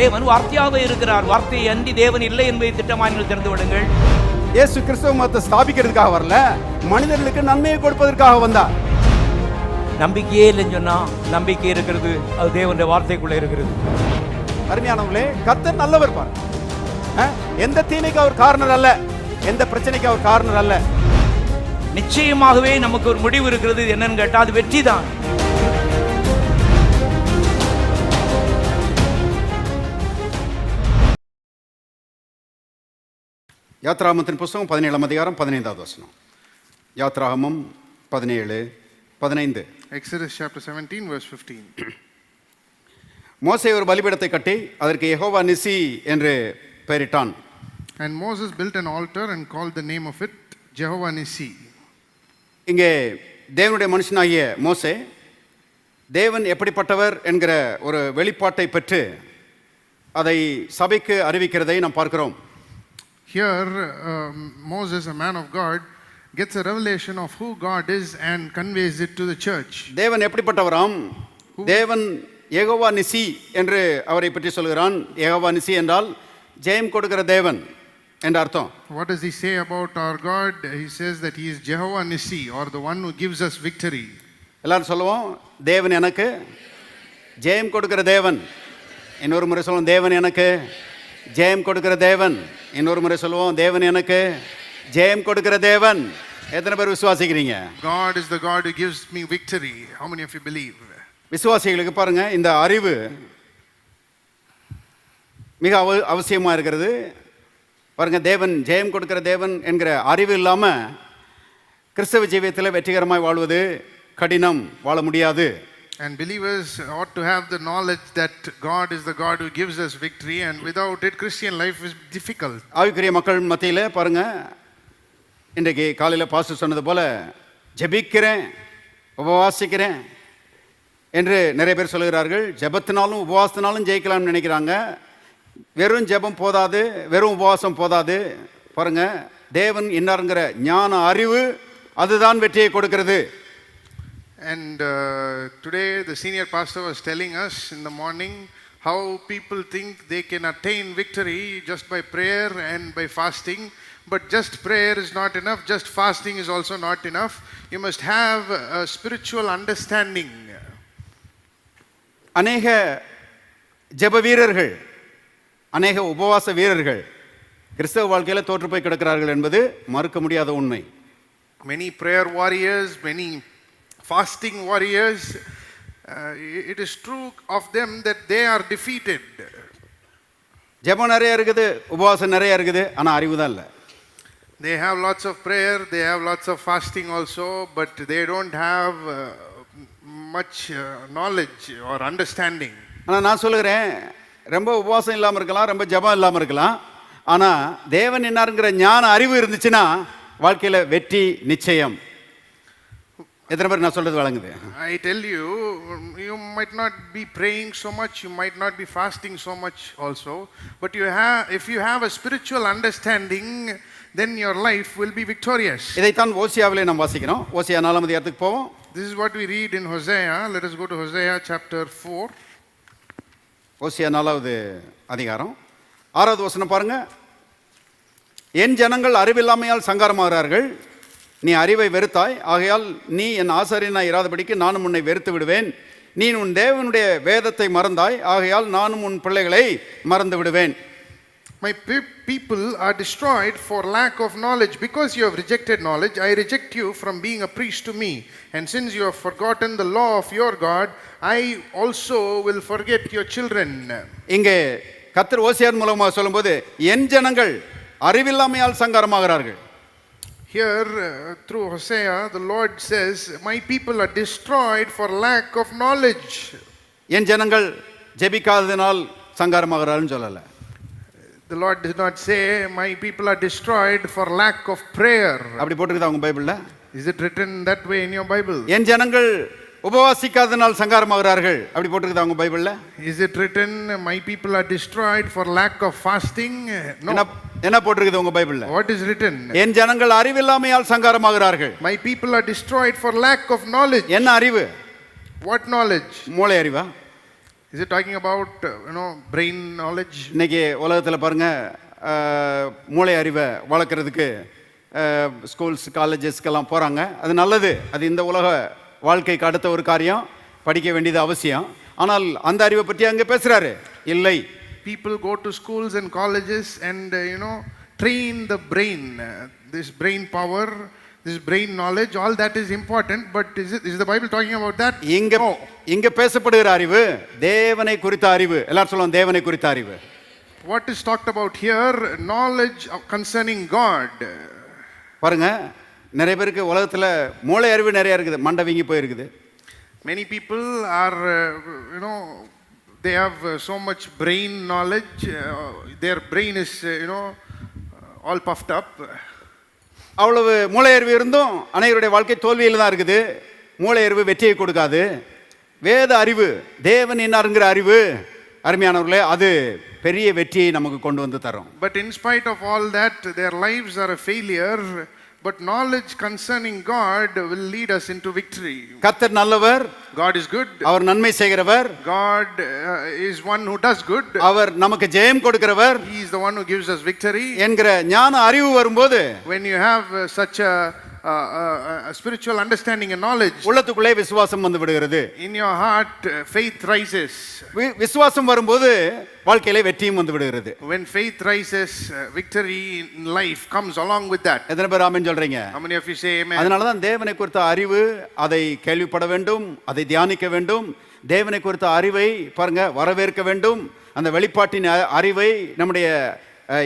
தேவன் வார்த்தையாகவே இருக்கிறார். வார்த்தையை அன்றி தேவன் இல்லை என்பதை திட்டமாக நீங்கள் தெரிந்து விடுங்கள். இயேசு கிறிஸ்தவ மதத்தை ஸ்தாபிக்கிறதுக்காக வரல, மனிதர்களுக்கு நன்மையை கொடுப்பதற்காக வந்தார். நம்பிக்கையே இல்லைன்னு சொன்னா நம்பிக்கை இருக்கிறது, அது தேவனுடைய வார்த்தைக்குள்ள இருக்கிறது. அருமையானவர்களே, கர்த்தர் நல்லவர் பாரு. எந்த தீமைக்கு அவர் காரணர் அல்ல, எந்த பிரச்சனைக்கு அவர் காரணர் அல்ல. நிச்சயமாகவே நமக்கு ஒரு முடிவு இருக்கிறது. என்னன்னு கேட்டா அது வெற்றி தான். யாத்ராகமத்தின் புஸ்தகம் 17ஆம் அதிகாரம் 15வது வசனம். யாத்ராகமம் 17:15. Exodus chapter 17 verse 15. மோசே ஒரு பலிபீடத்தை கட்டி அதற்கு யெகோவா நிசி என்று பெயரிட்டான். And Moses built an altar and called the name of it Jehovah Nissi. இங்கே தேவனுடைய மனுஷனாகிய மோசே தேவன் எப்படிப்பட்டவர் என்கிற ஒரு வெளிப்பாட்டை பெற்று அதை சபைக்கு அறிவிக்கிறதை நாம் பார்க்கிறோம். Here Moses, a man of God, gets a revelation of who God is and conveys it to the church. தேவன் எப்படிப்பட்டவராம்? தேவன் யெகோவா நிசி என்று அவரை பற்றி சொல்கிறான். யெகோவா நிசி என்றால் ஜெயம் கொடுக்கிற தேவன் என்ற அர்த்தம். What does he say about our God? He says that he is Jehovah Nissi, or the one who gives us victory. எல்லாரும் சொல்லுவோம், தேவன் எனக்கு ஜெயம் கொடுக்கிற தேவன். இன்னொரு முறை சொல்லுவோம், தேவன் எனக்கு ஜெயம் கொடுக்கிற தேவன். இன்னொரு முறை சொல்லுவோம், தேவன் எனக்கு ஜெயம் கொடுக்கிற தேவன். எத்தனை பேர் விசுவாசிக்கிறீங்க? God is the God who gives me victory. How many of you believe? விசுவாசிகளுக்கு பாருங்க, இந்த அறிவு மிக அவசியமா இருக்கிறது. பாருங்க, தேவன் ஜெயம் கொடுக்கிற தேவன் என்கிற அறிவு இல்லாம கிறிஸ்தவ ஜீவியத்தில் வெற்றிகரமாய் வாழ்வது கடினம், வாழ முடியாது. And believers ought to have the knowledge that God is the God who gives us victory, and without it Christian life is difficult. ஆவிக்குரிய மக்கள் மத்தியில் பாருங்க, இன்றைக்கு காலையில் பாஸ்டர் சொன்னது போல ஜெபிக்கிறேன், உபவாசிக்கிறேன் என்று நிறைய பேர் சொல்கிறார்கள். ஜெபத்தினாலும் உபவாசத்தினாலும் ஜெயிக்கலாம்னு நினைக்கிறாங்க. வெறும் ஜெபம் போதாது, வெறும் உபவாசம் போதாது. பாருங்க, தேவன் இன்னாருங்கிற ஞான அறிவு அதுதான் வெற்றியை கொடுக்கிறது. And today the senior pastor was telling us in the morning how people think they can attain victory just by prayer and by fasting. But just prayer is not enough, just fasting is also not enough. You must have a spiritual understanding. அநேக ஜெப வீரர்கள், அநேக உபவாச வீரர்கள் கிறிஸ்தவ வாழ்க்கையில் தோற்று போய் கிடக்கிறார்கள் என்பது மறுக்க முடியாத உண்மை. Many prayer warriors, many fasting warriors, it is true of them that they are defeated. ஜெபம் நிறைய இருக்குது, உபவாசம் நிறைய இருக்குது, ஆனால் அறிவு தான் இல்லை. They have lots of prayer, they have lots of fasting also, but they don't have much knowledge or understanding. ஆனால் நான் சொல்லுகிறேன், ரொம்ப உபவாசம் இல்லாமல் இருக்கலாம், ரொம்ப ஜெபம் இல்லாமல் இருக்கலாம், ஆனால் தேவன் என்னாருங்கிற ஞான அறிவு இருந்துச்சுன்னா வாழ்க்கையில் வெற்றி நிச்சயம். எத்தனை பேர் நான் சொல்றது வழங்குது? I tell you, you might not be praying so much, you might not be fasting so much also, but if you have a spiritual understanding, then your life will be victorious. இதைத்தான் ஓசியாவிலே நாம் வாசிக்கிறோம். ஓசியா 4ஆம் அதிகாரத்துக்கு போவோம். This is what we read in Hosea. Let us go to Hosea chapter 4. ஓசியா 4வது அதிகாரம் 6வது வசனம் பாருங்க. என் ஜனங்கள் அறிவில்லாமையால் சங்காரமாகிறார்கள், நீ அறிவை வெறுத்தாய், ஆகையால் நீ என் ஆசாரியனாய் இராதபடிக்கு நானும் உன்னை வெறுத்து விடுவேன். நீ உன் தேவனுடைய வேதத்தை மறந்தாய், ஆகையால் நானும் உன் பிள்ளைகளை மறந்து விடுவேன். My people are destroyed for lack of knowledge. Because you have rejected knowledge, I reject you from being a priest to me. And since you have forgotten the law of your God, I also will forget your children. இங்கே கர்த்தர் ஓசியாவின் மூலமாக சொல்லும்போது என் ஜனங்கள் அறிவில்லாமையால் சங்காரமாகிறார்கள். Here through Hosea, the Lord says, my people are destroyed for lack of knowledge. என் ஜனங்கள் ஜெபிக்காததினால் சங்காரமாகிறார்கள் சொல்லல. The Lord did not say my people are destroyed for lack of prayer. அப்படி போட்டுருக்குதா உங்க பைபிள்ல? Is it written that way in your Bible? என் ஜனங்கள் உபவாசிக்காததினால் சங்காரமாகிறார்கள் அப்படி போட்டுருக்குதா உங்க பைபிள்ல? Is it written my people are destroyed for lack of fasting? No. என்ன போட்டுருக்குது உங்க பைபிள்ல? What is written? என் ஜனங்கள் அறிவில்லாமையால் சங்காரமாகிறார்கள். My people are destroyed for lack of knowledge. என்ன அறிவு? What knowledge? மூளை அறிவா? Is it talking about, brain knowledge? இன்னைக்கு உலகத்தில் பாருங்க மூளை அறிவை வளர்க்குறதுக்கு ஸ்கூல்ஸ் காலேஜஸ்க்கெல்லாம் போகிறாங்க. அது நல்லது, அது இந்த உலக வாழ்க்கைக்கு அடுத்த ஒரு காரியம், படிக்க வேண்டியது அவசியம். ஆனால் அந்த அறிவை பற்றி அங்கே பேசுகிறாரு இல்லை. People go to schools and colleges and, train the brain, this brain power, this brain knowledge, all that is important, but is the Bible talking about that? இங்க பேசப்படுகிற அறிவு தேவனை குறித்த அறிவு. எல்லாரும் சொல்லுவோம் தேவனை குறித்த அறிவு. What is talked about here? Knowledge concerning God. பாருங்க, நிறைய பேருக்கு உலகத்தில் மூளை அறிவு நிறைய இருக்குது, மண்டை வீங்கி போயிருக்குது. Many people are, they have so much brain knowledge, their brain is, all puffed up. அவ்வளவு மூளை அறிவு இருந்தும் அனைவருடைய வாழ்க்கை தோல்வியில் தான் இருக்குது. மூளை அறிவு வெற்றியை கொடுக்காது. வேத அறிவு, தேவன் என்னாருங்கிற அறிவு, அருமையானவர்களே, அது பெரிய வெற்றியை நமக்கு கொண்டு வந்து தரும். But in spite of all that, their lives are a failure. But knowledge concerning God will lead us into victory. கர்த்தர் நல்லவர், God is good. அவர் நன்மை செய்கிறவர். God is one who does good. அவர் நமக்கு ஜெயம் கொடுக்கிறவர். He is the one who gives us victory. என்கிற ஞான அறிவு வரும்போது, when you have such a spiritual understanding and knowledge, உள்ளத்துக்குள்ளே விசுவாசம் வந்து விடுகிறது. in your heart faith rises. விசுவாசம் வரும்போது வாழ்க்கையிலே வெற்றியும் வந்து விடுகிறது. When faith rises, victory in life comes along with that. எத்தனை பேர் ஆமென் சொல்றீங்க? How many of you say amen? அதனால தான் தேவனை குறித்த அறிவு, அதை கேள்விப்பட வேண்டும், அதை தியானிக்க வேண்டும். தேவனை குறித்த அறிவை பாருங்க வரவேற்க வேண்டும். அந்த வெளிப்பாட்டின் அறிவை நம்முடைய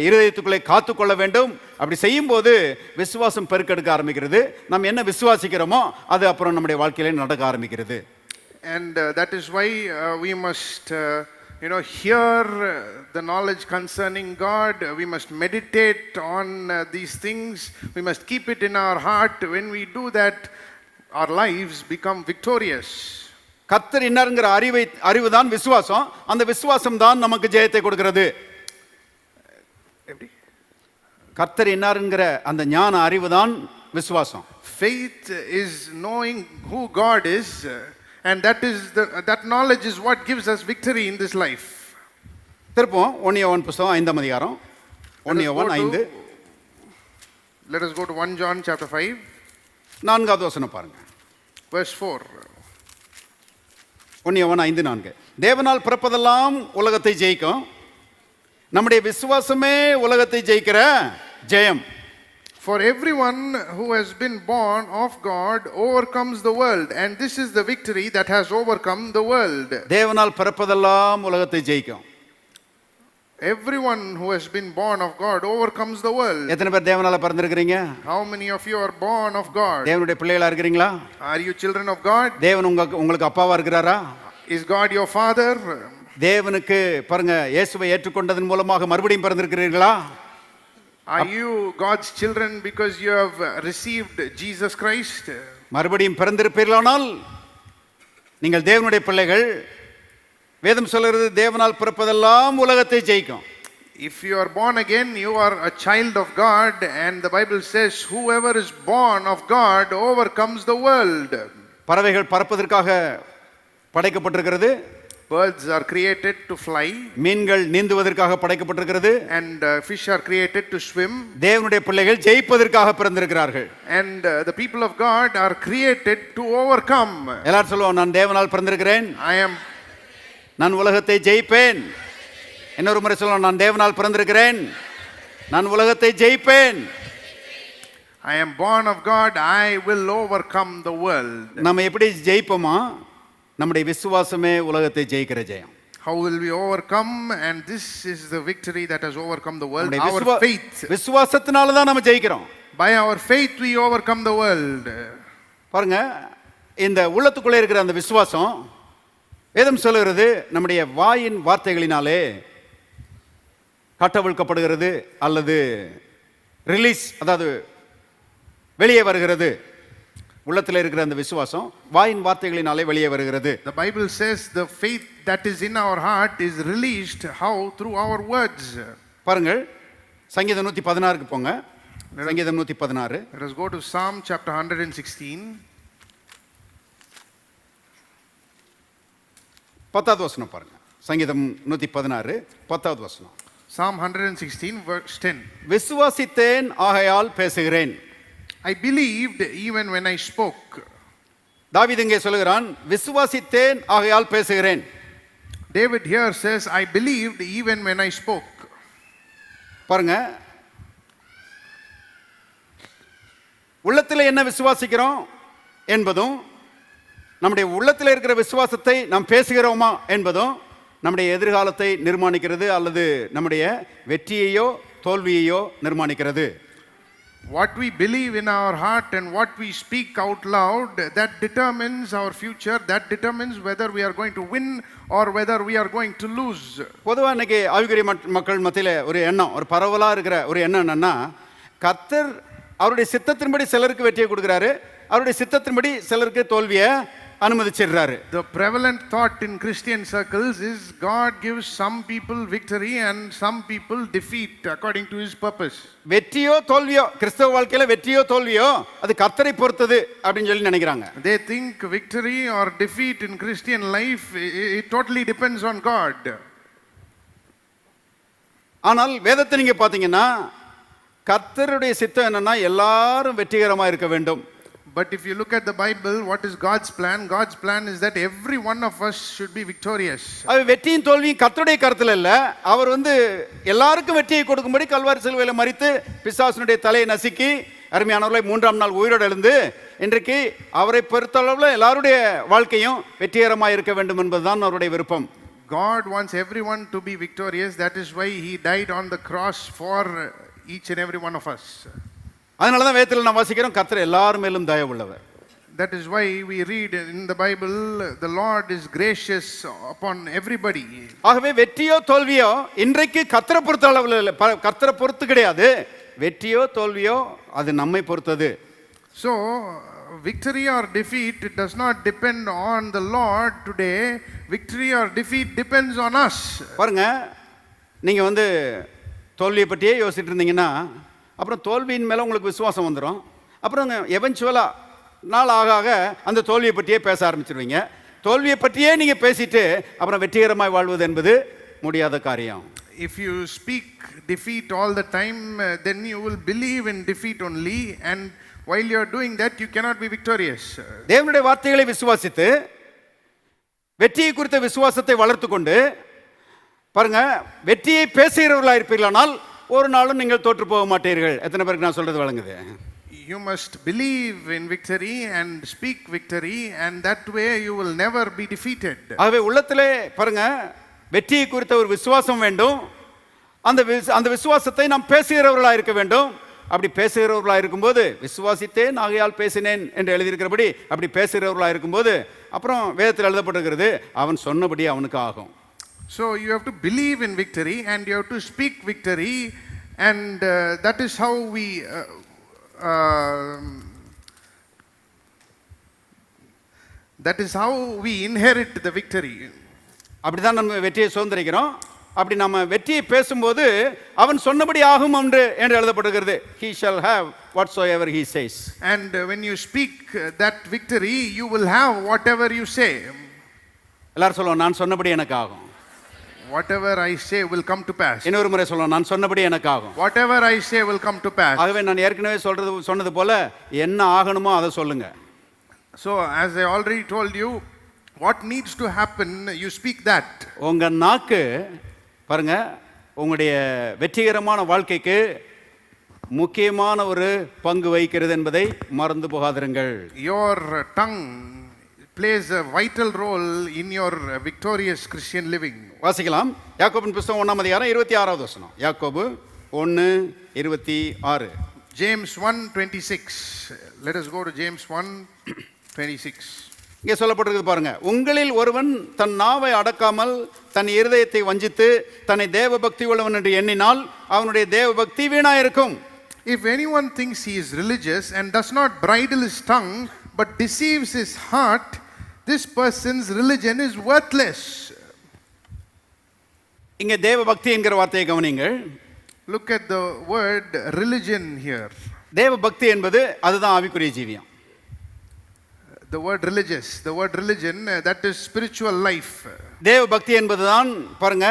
இருதயத்துக்குள்ளே காத்துக்கொள்ள வேண்டும். அப்படி செய்யும் போது விசுவாசம் பெருக்கெடுக்க ஆரம்பிக்கிறது. நம்ம என்ன விசுவாசிக்கிறோமோ அது அப்புறம் நம்முடைய வாழ்க்கையிலே நடக்க ஆரம்பிக்கிறது. And that is why we must hear the knowledge concerning God. We must meditate on these things. We must keep it in our heart. When we do that, our lives become victorious. கர்த்தர் இன்னாருங்கிற அறிவு தான் விசுவாசம். அந்த விசுவாசம் தான் நமக்கு ஜெயத்தை கொடுக்கிறது. கர்த்தர் இன்னாருங்கிற அந்த ஞான அறிவு தான் விசுவாசம். Faith is knowing who God is, and that knowledge is what gives us victory in this life. திருப்போம் 1 யோவான் புத்தகம் 5ஆம் அதிகாரம் 1 யோவான் 5. Let us go to 1 John chapter 5. 4வது வசனம் பாருங்க. Verse 4. 1 யோவான் 5:4. தேவனால் பிறப்பதெல்லாம் உலகத்தை ஜெயிக்கும். நம்முடைய விசுவாசமே உலகத்தை ஜெயிக்கிற ஜெயம். For everyone who has been born of God overcomes the world, and this is the victory that has overcome the world. தேவனால் பிறப்பதெல்லாம் உலகத்தை ஜெயிக்கும். Everyone who has been born of God overcomes the world. எத்தனை பேர் தேவனால பிறந்திருக்கிறீங்க? How many of you are born of God? தேவனுடைய பிள்ளைகளா இருக்கிறீங்களா? Are you children of God? தேவன் உங்களுக்கு அப்பாவா இருக்கிறாரா? Is God your father? தேவனுக்கு பாருங்க, இயேசுவை ஏற்றுக்கொண்டதன் மூலமாக மறுபடியும் பிறந்திருக்கிறீர்களா? Are you God's children because you have received Jesus Christ? மறுபடியும் பிறந்திருப்பீர்களானால் நீங்கள் தேவனுடைய பிள்ளைகள். வேதம் சொல்கிறது தேவனால் பிறப்பதெல்லாம் உலகத்தை ஜெயிக்கும். If you are born again, you are a child of God, and the Bible says whoever is born of God overcomes the world. பறவைகள் பறப்பதற்காக படைக்கப்பட்டிருக்கிறது. Birds are created to fly. மீன்கள் நீந்துவதற்காக படைக்கப்பட்டிருக்கிறது. And fish are created to swim. தேவனுடைய பிள்ளைகள் ஜெயிப்பதற்காக பிறந்திருக்கிறார்கள். And the people of God are created to overcome. எல்லாரும் சொல்லுவோம், நான் தேவனால் பிறந்திருக்கிறேன், நான் உலகத்தை ஜெயிப்பேன். இன்னொரு முறை சொல்லுவோம், நான் தேவனால் பிறந்திருக்கிறேன், நான் உலகத்தை ஜெயிப்பேன். I am born of God, I will overcome the world. நம்ம எப்படி ஜெயிப்போமா? நம்முடைய விசுவாசமே உலகத்தை ஜெயிக்கிற ஜெயம். How will we overcome? And this is the victory that has overcome the world. Our faith. விசுவாசத்தினால தான் நம்ம ஜெயிக்கிறோம். By our faith we overcome the world. பாருங்க, இந்த உள்ளத்துக்குள்ளே இருக்கிற அந்த விசுவாசம், வேதம் சொல்லுகிறது நம்முடைய வாயின் வார்த்தைகளினாலே கட்டவிழ்க்கப்படுகிறது அல்லது ரிலீஸ், அதாவது வெளியே வருகிறது. உள்ளத்தில் இருக்கிற அந்த விசுவாசம் வாயின் வார்த்தைகளினாலே வெளியே வருகிறது. The Bible says the faith that is in our heart is released how? Through our words. பாருங்கள், சங்கீதம் 116க்கு போங்க. சங்கீதம் 116. Let us go to Psalm chapter 116. 10வது வசனம் பாருங்க. சங்கீதம் 116 10வது வசனம். Psalm 116, verse 10. விசுவாசித்தேன் ஆகையால் பேசுகிறேன். I believed even when I spoke. தாவீது இங்கே சொல்லுகிறான், விசுவாசித்தேன் ஆகையால் பேசுகிறேன். David here says, I believed even when I spoke. பாருங்க, உள்ளத்தில் என்ன விசுவாசிக்கிறோம் என்பதும் நம்முடைய உள்ளத்தில் இருக்கிற விசுவாசத்தை நாம் பேசுகிறோமா என்பதும் நம்முடைய எதிர்காலத்தை நிர்மாணிக்கிறது அல்லது நம்முடைய வெற்றியையோ தோல்வியையோ நிர்மாணிக்கிறது. What we believe in our heart and what we speak out loud, that determines our future, that determines whether we are going to win or whether we are going to lose. பொதுவாக இன்னைக்கு ஆவிக்குரிய மக்கள் மத்தியில் ஒரு எண்ணம், ஒரு பரவலாக இருக்கிற ஒரு எண்ணம் என்னன்னா, கர்த்தர் அவருடைய சித்தத்தின்படி சிலருக்கு வெற்றியை கொடுக்குறாரு, அவருடைய சித்தத்தின்படி சிலருக்கு தோல்வியை அனுமதிச்சிடுறாரு. The prevalent thought in Christian circles is God gives some people victory and some people defeat according to his purpose. வெற்றியோ தோல்வியோ, கிறிஸ்தவ வாழ்க்கையில வெற்றியோ தோல்வியோ அது கர்த்தரை பொறுத்தது அப்படின்னு சொல்லி நினைக்கிறாங்க. They think victory or defeat in Christian life, it totally depends on God. ஆனால் வேதத்தை நீங்க பாத்தீங்கன்னா கர்த்தருடைய சித்தம் என்னன்னா எல்லாரும் வெற்றிகரமா இருக்க வேண்டும். But if you look at the Bible, what is God's plan? God's plan is that every one of us should be victorious. அது வெற்றியும் தோல்வியும் கர்த்தருடைய கருத்துல இல்ல, அவர் எல்லாருக்கும் வெற்றியை கொடுக்கும்படி கல்வாரி சிலுவையில மரித்து பிசாசுனுடைய தலையை நசுக்கி அருமையானவர்களை 3ஆம் நாள் உயிரோடு எழுந்து இன்றைக்கு அவரை பொறுத்தளவுல எல்லாருடைய வாழ்க்கையும் வெற்றிகரமாக இருக்க வேண்டும் என்பதுதான் அவருடைய விருப்பம். God wants everyone to be victorious. That is why he died on the cross for each and every one of us. அதனால தான் வேதத்தில் நாம் வாசிக்கிறோம், கர்த்தர் எல்லார் மேலும் தயவுள்ளவர். That is why we read in the Bible, the Lord is gracious upon everybody. ஆகவே வெற்றியோ தோல்வியோ இன்றைக்கு கர்த்தரை பொறுத்த அளவில் இல்லை, கர்த்தரை பொறுத்து கிடையாது. வெற்றியோ தோல்வியோ அது நம்மை பொறுத்தது. So victory or defeat, it does not depend on the Lord today. Victory or defeat depends on us. பாருங்க, நீங்க தோல்வியை பற்றியே யோசிச்சுட்டு இருந்தீங்கன்னா அப்புறம் தோல்வியின் மேலே உங்களுக்கு விசுவாசம் வந்துடும். அப்புறம் எவென்ச்சுவலாக நாள் ஆக ஆக அந்த தோல்வியை பற்றியே பேச ஆரம்பிச்சிருவீங்க. தோல்வியை பற்றியே நீங்கள் பேசிட்டு அப்புறம் வெற்றிகரமாய் வாழ்வது என்பது முடியாத காரியம். If you speak defeat all the time, then you will believe in defeat only, and while you are doing that, you cannot be victorious. தேவனுடைய வார்த்தைகளை விசுவாசித்து வெற்றியை குறித்த விசுவாசத்தை வளர்த்து கொண்டு பாருங்க, வெற்றியை பேசுகிறவர்களாக இருப்பீர்களானால் ஒரு நாளும் நீங்கள் தோற்று போக மாட்டீர்கள். எத்தனை பேருக்கு நான் சொல்றது வழங்குது? You must believe in victory and speak victory, and that way you will never be defeated. ஆகவே உள்ளத்திலே பாருங்க, வெற்றியை குறித்த ஒரு விசுவாசம் வேண்டும். அந்த விசுவாசத்தை நாம் பேசுகிறவர்களாக இருக்க வேண்டும். அப்படி பேசுகிறவர்களாக இருக்கும்போது விசுவாசித்தேன் ஆகையால் பேசினேன் என்று எழுதியிருக்கிறபடி அப்படி பேசுகிறவர்களாக இருக்கும்போது அப்புறம் வேதத்தில் எழுதப்பட்டிருக்கிறது, அவன் சொன்னபடி அவனுக்கு ஆகும். So you have to believe in victory and you have to speak victory, and that is how we inherit the victory. அப்படிதான் நம்ம வெற்றியை சுதந்திரிக்கிறோம். அப்படி நம்ம வெற்றியை பேசும்போது அவன் சொன்னபடி ஆகும் என்று எழுதப்பட்டிருக்கிறது. He shall have whatsoever he says. And when you speak that victory, you will have whatever you say. எல்லாரும் சொல்லுவோம், நான் சொன்னபடி எனக்கு ஆகும். Whatever I say will come to pass. இன்னொரு முறை சொல்லுவோம், நான் சொன்னபடி எனக்கு ஆகும். Whatever I say will come to pass. ஆகவே நான் ஏற்கனவே சொன்னது போல என்ன ஆகணுமோ அதை சொல்லுங்க. So as I already told you, what needs to happen, you speak that. உங்க நாக்கு பாருங்க, உங்களுடைய வெற்றிகரமான வாழ்க்கைக்கு முக்கியமான ஒரு பங்கு வகிக்கிறது என்பதை மறந்து போகாதிருங்கள். Your tongue plays a vital role in your victorious Christian living. வாசிக்கலாம், யாக்கோபின் புத்தகம் 1ஆம் அதிகாரம் 26வது வசனம். யாக்கோபு 1:26. James 1:26. Let us go to James 1:26. இங்கே சொல்லப்பட்டிருக்கு பாருங்க, உங்களில் ஒருவன் தன் நாவை அடக்காமல் தன் இருதயத்தை வஞ்சித்து தன்னை தேவ பக்தி உள்ளவன் என்று எண்ணினால் அவனுடைய தேவ பக்தி வீணாயிருக்கும். If anyone thinks he is religious and does not bridle his tongue but deceives his heart, this person's religion is worthless. இங்கே தேவ பக்தி என்கிற வார்த்தையை கவனிங்கள். Look at the word religion here. தேவ பக்தி என்பது அதுதான் ஆவிக்குரிய ஜீவியம். The word religion, that is spiritual life. தேவ பக்தி என்பதுதான் பாருங்க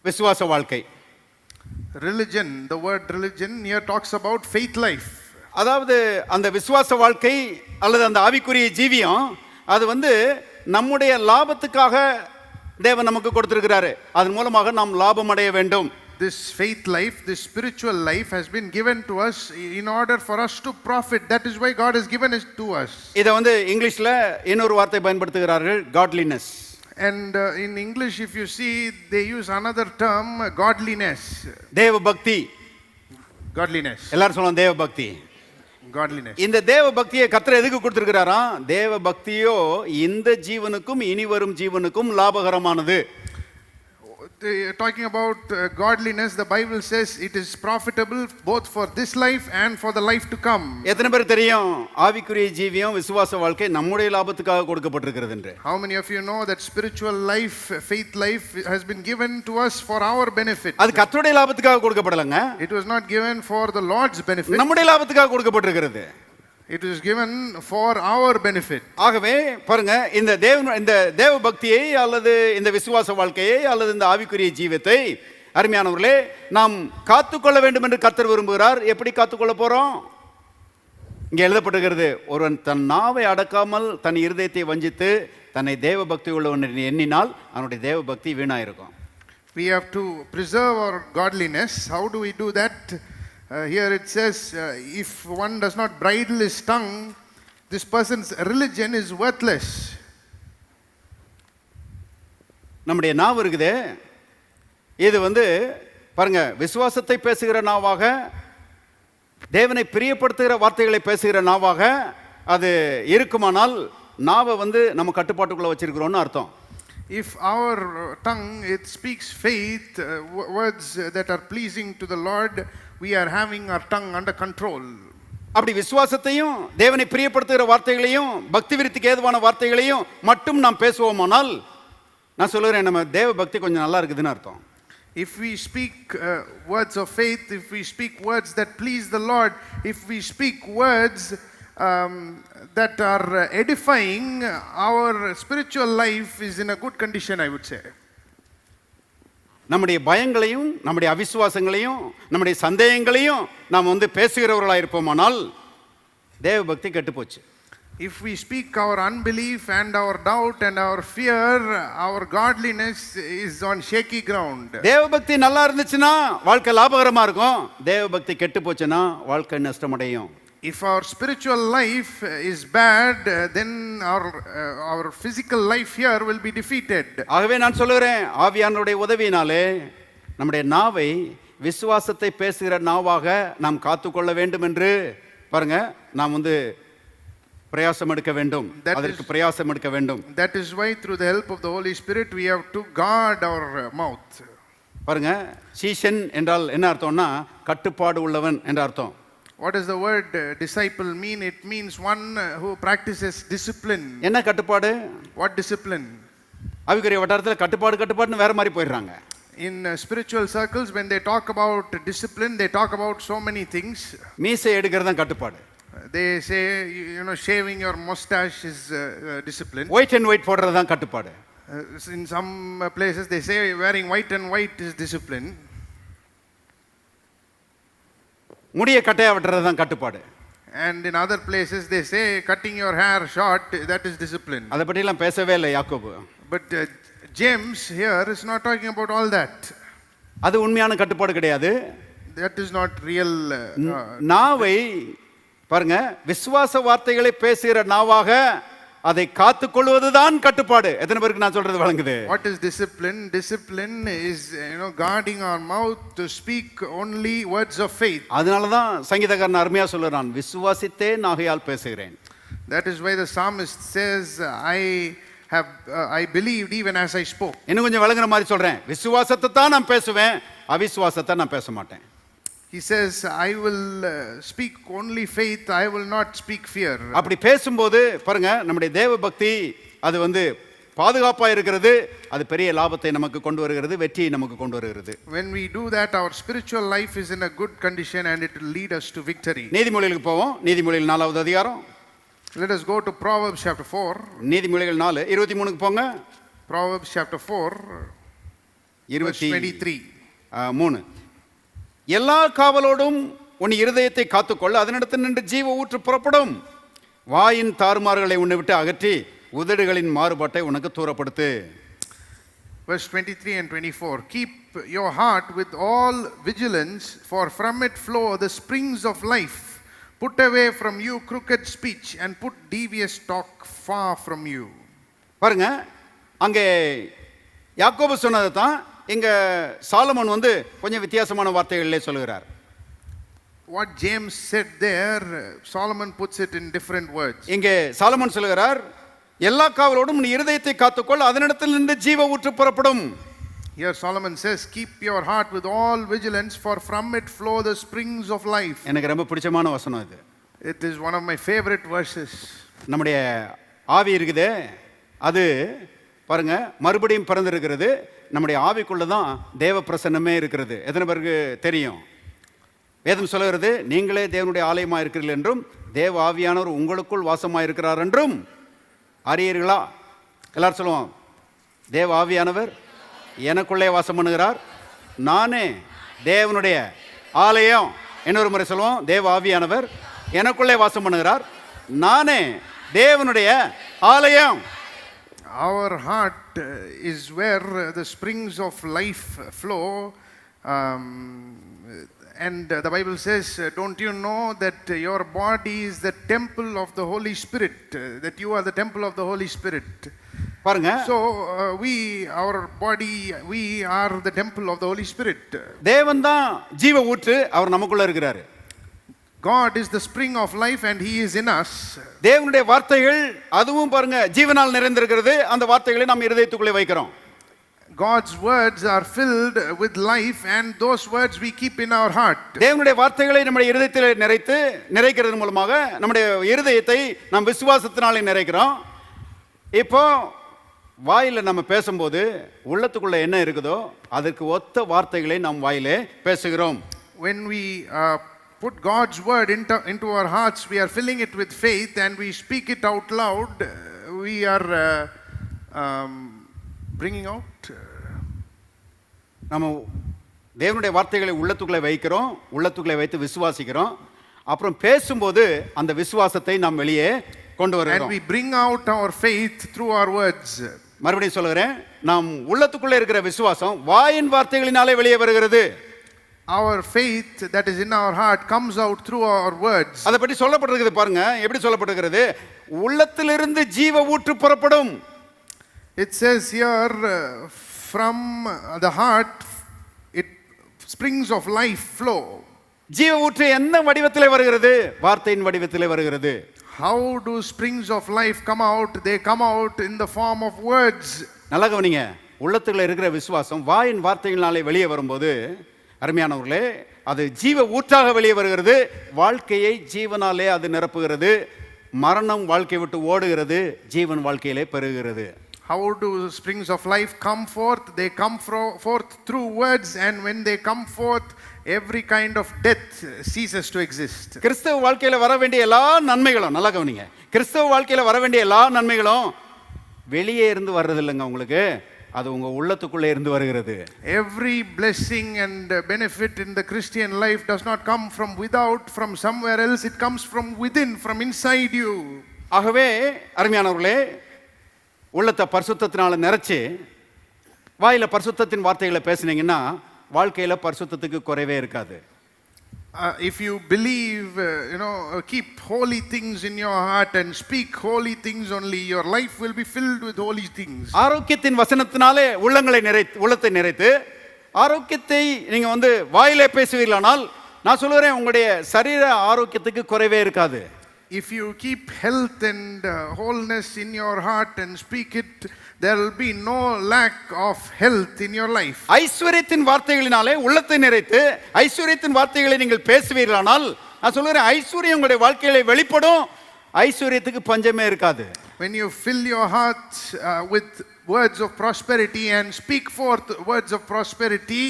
விசுவாச வாழ்க்கை. Religion, the word religion here talks about faith life. அதாவது அந்த விசுவாச வாழ்க்கை அல்லது அந்த ஆவிக்குரிய ஜீவியம் அது வந்து நம்முடைய லாபத்துக்காக தேவன் நமக்கு கொடுத்திருக்கிறாரு. அதன் மூலமாக நாம் லாபம் அடைய வேண்டும். This faith life, this spiritual life has been given to us in order for us to profit. That is why God has given it to us. இதை வந்து இங்கிலீஷ்ல இன்னொரு வார்த்தை பயன்படுத்துகிறார்கள், godliness. And in English, if you see, they use another term, godliness. தேவ பக்தி. Godliness. எல்லாரும் சொல்லலாம் தேவ பக்தி. Godliness. இந்த தேவ பக்தியை கர்த்தர் எதுக்கு கொடுத்திருக்கிறாராம்? தேவ பக்தியோ இந்த ஜீவனுக்கும் இனி வரும் ஜீவனுக்கும் லாபகரமானது. Talking about godliness, the Bible says it is profitable both for this life and for the life to come. எத்தனை பேர் தெரியும் ஆவிக்குரிய ஜீவியம் விசுவாச வாழ்க்கை நம்முடைய லாபத்துக்காக கொடுக்கப்பட்டிருக்கிறது என்று? How many of you know that spiritual life, faith life has been given to us for our benefit? அது கர்த்தருடைய லாபத்துக்காக கொடுக்கப்படலங்க. It was not given for the Lord's benefit. நம்முடைய லாபத்துக்காக கொடுக்கப்பட்டிருக்கிறது. It was given for our benefit. ஆகவே பாருங்க இந்த தேவ பக்தியை அல்லது இந்த விசுவாச வாழ்க்கையை அல்லது இந்த ஆவிக்குரிய ஜீவத்தை அருமையானவர்களே நாம் காத்துக்கொள்ள வேண்டும் என்று கர்த்தர் விரும்புகிறார். எப்படி காத்துக்கொள்ள போறோம்? இங்கே எழுதப்பட்டிருக்கிறது, ஒருவன் தன் நாவை அடக்காமல் தன் இருதயத்தை வஞ்சித்து தன்னை தேவ பக்தி உள்ளவன் எண்ணினால் அவனுடைய தேவ பக்தி வீணாயிருக்கும். We have to preserve our godliness. How do we do that? Here it says, if one does not bridle his tongue, this person's religion is worthless. நம்முடைய நாவு இருக்குதே, இது வந்து பாருங்க விசுவாசத்தை பேசுகிற நாவாக, தேவனை பிரியப்படுத்துகிற வார்த்தைகளை பேசுகிற நாவாக அது இருக்குமானால் நாவை வந்து நம்ம கட்டுப்பாட்டுக்குள்ள வச்சிருக்கிறோம்னு அர்த்தம். If our tongue, it speaks faith, words that are pleasing to the Lord, we are having our tongue under control. அப்படி விசுவாசத்தையும் தேவனை பிரியப்படுத்துகிற வார்த்தைகளையும் பக்தி விருத்திக்கு ஏதுவான வார்த்தைகளையும் மட்டும் நாம் பேசுவோமானால் நான் சொல்லுகிறேன் நம்ம தேவ பக்தி கொஞ்சம் நல்லா இருக்குதுன்னு அர்த்தம். If we speak words of faith, if we speak words that please the Lord, if we speak words that are edifying, our spiritual life is in a good condition, I would say. நம்முடைய பயங்களையும் நம்முடைய அவிசுவாசங்களையும் நம்முடைய சந்தேகங்களையும் நாம் வந்து பேசுகிறவர்களாக இருப்போமானால் தேவ பக்தி கெட்டு போச்சு. If we speak our unbelief and our doubt and our fear, our godliness is on shaky ground. தேவ பக்தி நல்லா இருந்துச்சுன்னா வாழ்க்கை லாபகரமா இருக்கும். தேவ பக்தி கெட்டு போச்சுன்னா வாழ்க்கை நஷ்டமடையும். If our spiritual life is bad, then our physical life here will be defeated. ஆகவே நான் சொல்லுகிறேன், ஆவியானவருடைய உதவியினாலே நம்முடைய நாவை விசுவாசத்தை பேசுகிற நாவாக நாம் காத்துக்கொள்ள வேண்டும் என்று பாருங்க நாம் வந்து பிரயாசம் எடுக்க வேண்டும். அதற்கு பிரயாசம் எடுக்க வேண்டும். That is why through the help of the Holy Spirit we have to guard our mouth. பாருங்க, சீஷன் என்றால் என்ன அர்த்தம்னா கட்டுப்பாடு உள்ளவன் என்ற அர்த்தம். What does the word disciple mean? It means one who practices discipline. என்ன கட்டுப்பாடு? What discipline? ஆவிக்குரிய வட்டாரத்தில் கட்டுப்பாடுன்னு வேற மாதிரி போயிடுறாங்க. In spiritual circles, when they talk about discipline, they talk about so many things. மீசை எடுக்கிறது தான் கட்டுப்பாடு. They say, shaving your mustache is discipline. White and white போடுறது தான் கட்டுப்பாடு. In some places, they say wearing white and white is discipline. முடிய கட்டையா வெட்டுறது தான் கட்டுப்பாடு. And in other places they say cutting your hair short, that is discipline. அதை பற்றி எல்லாம் பேசவே இல்லை யாக்கோபு. But James here is not talking about all that. அது உண்மையான கட்டுப்பாடு கிடையாது. That is not real. நாவை பாருங்க விசுவாச வார்த்தைகளை பேசுகிற நாவாக அதை காத்துக்கொள்வதுதான் கட்டுப்பாடு. எத்தனை பேருக்கு நான் சொல்றது வழங்குது? What is discipline? Discipline is guarding our mouth to speak only words of faith. அதனால தான் சங்கீதக்காரன் அருமையா சொல்றான், விசுவாசித்தே நாகையால் பேசுகிறேன். That is why the psalmist says, I believed even as I spoke. இன்னும் கொஞ்சம் விளங்குற மாதிரி சொல்றேன், விசுவாசத்தை தான் நான் பேசுவேன், அவிசுவாசத்தை நான் பேச மாட்டேன். He says, I will speak only faith, I will not speak fear. அப்படி பேசும்போது பாருங்க நம்முடைய தேவ பக்தி அது வந்து பாதுகாப்பா இருக்கிறது. அது பெரிய லாபத்தை நமக்கு கொண்டு வருகிறது, வெற்றியை நமக்கு கொண்டு வருகிறது. When we do that, our spiritual life is in a good condition and it will lead us to victory. நீதிமொழிகளுக்கு போவோம். நீதிமொழிகள் 4வது அதிகாரம். Let us go to Proverbs chapter 4. நீதிமொழிகள் 4:23 போங்க. Proverbs chapter 4, verse 23. 3. எல்லா காவலோடும் உன் இருதயத்தை காத்துக்கொள்ள அதனிடத்தில் நின்று ஜீவ ஊற்று புறப்படும். வாயின் தாறுமாறுகளை உன்னை விட்டு அகற்றி உதடுகளின் மாறுபாட்டை உனக்கு தூரப்படுத்து. Verse 23 and 24. Keep your heart with all vigilance, for from it flow the springs of life. Put away from you crooked speech and put devious talk far from you. பாருங்க, அங்கே யாக்கோபு சொன்னதை தான் இங்க சாலமோன் வந்து கொஞ்சம் வித்தியாசமான வார்த்தைகளிலே சொல்கிறார். What James said there, Solomon puts it in different words. இங்கே சாலமோன் சொல்கிறார், எல்லா காவலோடும் நீ இருதயத்தை காத்துக்கொள் அதனிடத்தில் நின்று ஜீவ ஊற்று புறப்படும். Here Solomon says, keep your heart with all vigilance, for from it flow the springs of life. எனக்கு ரொம்ப பிடிச்சமான வசனம் இது. It is one of my favorite verses. நம்முடைய ஆவி இருக்குதே, அது பாருங்க மறுபடியும் பிறந்திருக்கிறது. நம்முடைய ஆவிக்குள்ள தான் தேவ பிரசன்னமே இருக்கிறது. எத்தனை பேருக்கு தெரியும்? வேதம் சொல்லுகிறது, நீங்களே தேவனுடைய ஆலயமாக இருக்கிறீர்கள் என்றும் தேவ ஆவியானவர் உங்களுக்குள் வாசமாக இருக்கிறார் என்றும் அறியீர்களா? எல்லாரும் சொல்லுவோம், தேவ ஆவியானவர் எனக்குள்ளே வாசம் பண்ணுகிறார், நானே தேவனுடைய ஆலயம். இன்னொரு முறை சொல்லுவோம், தேவ ஆவியானவர் எனக்குள்ளே வாசம் பண்ணுகிறார், நானே தேவனுடைய ஆலயம். Our heart is where the springs of life flow. And the Bible says, don't you know that your body is the temple of the Holy Spirit, that you are the temple of the Holy Spirit? பாருங்க, So our body, we are the temple of the Holy Spirit. தேவன் தான் ஜீவ ஊற்று, அவர் நமக்குள்ள இருக்கிறாரு. God is the spring of life and he is in us. தேவனுடைய வார்த்தைகள் அதுவும் பாருங்க ஜீவனால் நிறைந்திருக்கிறது. அந்த வார்த்தைகளை நாம் இருதயத்துக்குள்ளே வைக்கிறோம். God's words are filled with life and those words we keep in our heart. தேவனுடைய வார்த்தைகளை நம்முடைய இருதயத்தில் நிறைக்கிறது மூலமாக நம்முடைய இருதயத்தை நாம் விசுவாசத்தினாலே நிறைக்கிறோம். இப்போ வாயில நம்ம பேசும்போது உள்ளத்துக்குள்ள என்ன இருக்குதோ அதற்கு ஒத்த வார்த்தைகளை நாம் வாயிலே பேசுகிறோம். When we put God's word into our hearts, we are filling it with faith and we speak it out loud. We are bringing out. நம்ம தேவனுடைய வார்த்தைகளை உள்ளத்துக்குள்ளே வைக்கிறோம், உள்ளத்துக்குள்ளே வைத்து விசுவாசிக்கிறோம். அப்புறம் பேசும்போது அந்த விசுவாசத்தை நாம் வெளியே கொண்டு And வருகிறோம். we bring out our faith through our words. மறுபடியும் சொல்கிறேன், நாம் உள்ளத்துக்குள்ளே இருக்கிற விசுவாசம் வாயின் வார்த்தைகளினாலே வெளியே வருகிறது. Our faith that is in our heart comes out through our words. அதை பற்றி சொல்லப்பட்டிருக்கிறது பாருங்க, எப்படி சொல்லப்பட்டிருக்கிறது? உள்ளத்திலிருந்து ஜீவ ஊற்று புறப்படும். It says here, from the heart, springs of life flow. ஜீவ ஊற்று என்ன வடிவத்திலே வருகிறது? வார்த்தையின் வடிவத்திலே வருகிறது. How do springs of life come out? They come out in the form of words. நல்லா கவனிங்க, உள்ளத்துக்குள்ள இருக்கிற விசுவாசம் வாயின் வார்த்தைகளினாலே வெளியே வரும்போது அருமையானவர்களே, அது ஜீவ ஊற்றாக வெளியே வருகிறது. வாழ்க்கையை ஜீவனாலே அது நிரப்புகிறது. மரணம் வாழ்க்கை விட்டு ஓடுகிறது, ஜீவன் வாழ்க்கையிலே பெருகிறது. How do springs of life come forth? They come forth through words, and when they come forth, every kind of death ceases to exist. கிறிஸ்தவ வாழ்க்கையில வர வேண்டிய எல்லா நன்மைகளும், நல்லா கவனிங்க, கிறிஸ்தவ வாழ்க்கையில வர வேண்டிய எல்லா நன்மைகளும் வெளியே இருந்து வர்றது இல்லைங்க உங்களுக்கு, அது உங்க உள்ளத்துக்குள்ளே இருந்து வருகிறது. Every blessing and benefit in the Christian life does not come from without, from somewhere else. It comes from within, from inside you. ஆகவே அருமையானவர்களே, உள்ளத்தை பரிசுத்தத்தினால நிறைச்சு வாயில பரிசுத்தத்தின் வார்த்தைகளை பேசுனீங்கன்னா வாழ்க்கையில பரிசுத்தத்துக்கு குறைவே இருக்காது. If you believe, keep holy things in your heart and speak holy things only, your life will be filled with holy things. ஆரோக்கியத்தின் வசனத்தினாலே உள்ளத்தை நிறைத்து ஆரோக்கியத்தை நீங்க வாயிலே பேசுவீர்களானால் நான் சொல்லுறேன், உங்களுடைய சரீர ஆரோக்கியத்துக்கு குறைவே இருக்காது. If you keep health and wholeness in your heart and speak it, there will be no lack of health in your life. ஐஸ்வரியத்தின் வார்த்தைகளினாலே உள்ளத்தை நிறைத்து ஐஸ்வரியத்தின் வார்த்தைகளை நீங்கள் பேசுவீர்களானால் நான் சொல்லுறேன், ஐஸ்வரியம் உங்களுடைய வாழ்க்கையில வெளிப்படும். ஐஸ்வரியத்துக்கு பஞ்சமே இருக்காது. When you fill your heart with words of prosperity and speak forth words of prosperity,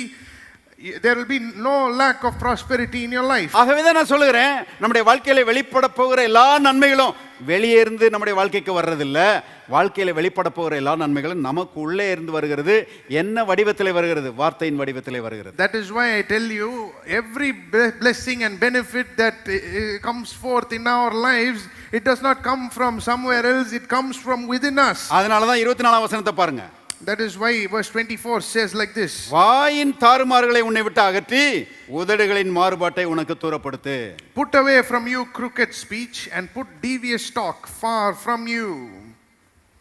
there will be no lack of prosperity in your life. ஆகவே தான் நான் சொல்லுகிறேன், நம்முடைய வாழ்க்கையில வெளிப்பட போகிற எல்லா நன்மைகளும் வெளியே இருந்து நம்முடைய வாழ்க்கைக்கு வர்றதில்ல. வாழ்க்கையில வெளிப்பட போகிற எல்லா நன்மைகளும் நமக்கு உள்ளே இருந்து வருகிறது. என்ன வடிவத்திலே வருகிறது? வார்த்தையின் வடிவத்திலே வருகிறது. That is why I tell you, every blessing and benefit that comes forth in our lives, it does not come from somewhere else, it comes from within us. அதனால தான் 24ஆம் வசனத்தை பாருங்க. That is why verse 24 says like this. வாயின் தாறுமாறுகளை உன்னை விட்டு அகற்றி உதடுகளின் மாறுபாட்டை உனக்கு தூரப்படுத்து. Put away from you crooked speech and put devious talk far from you.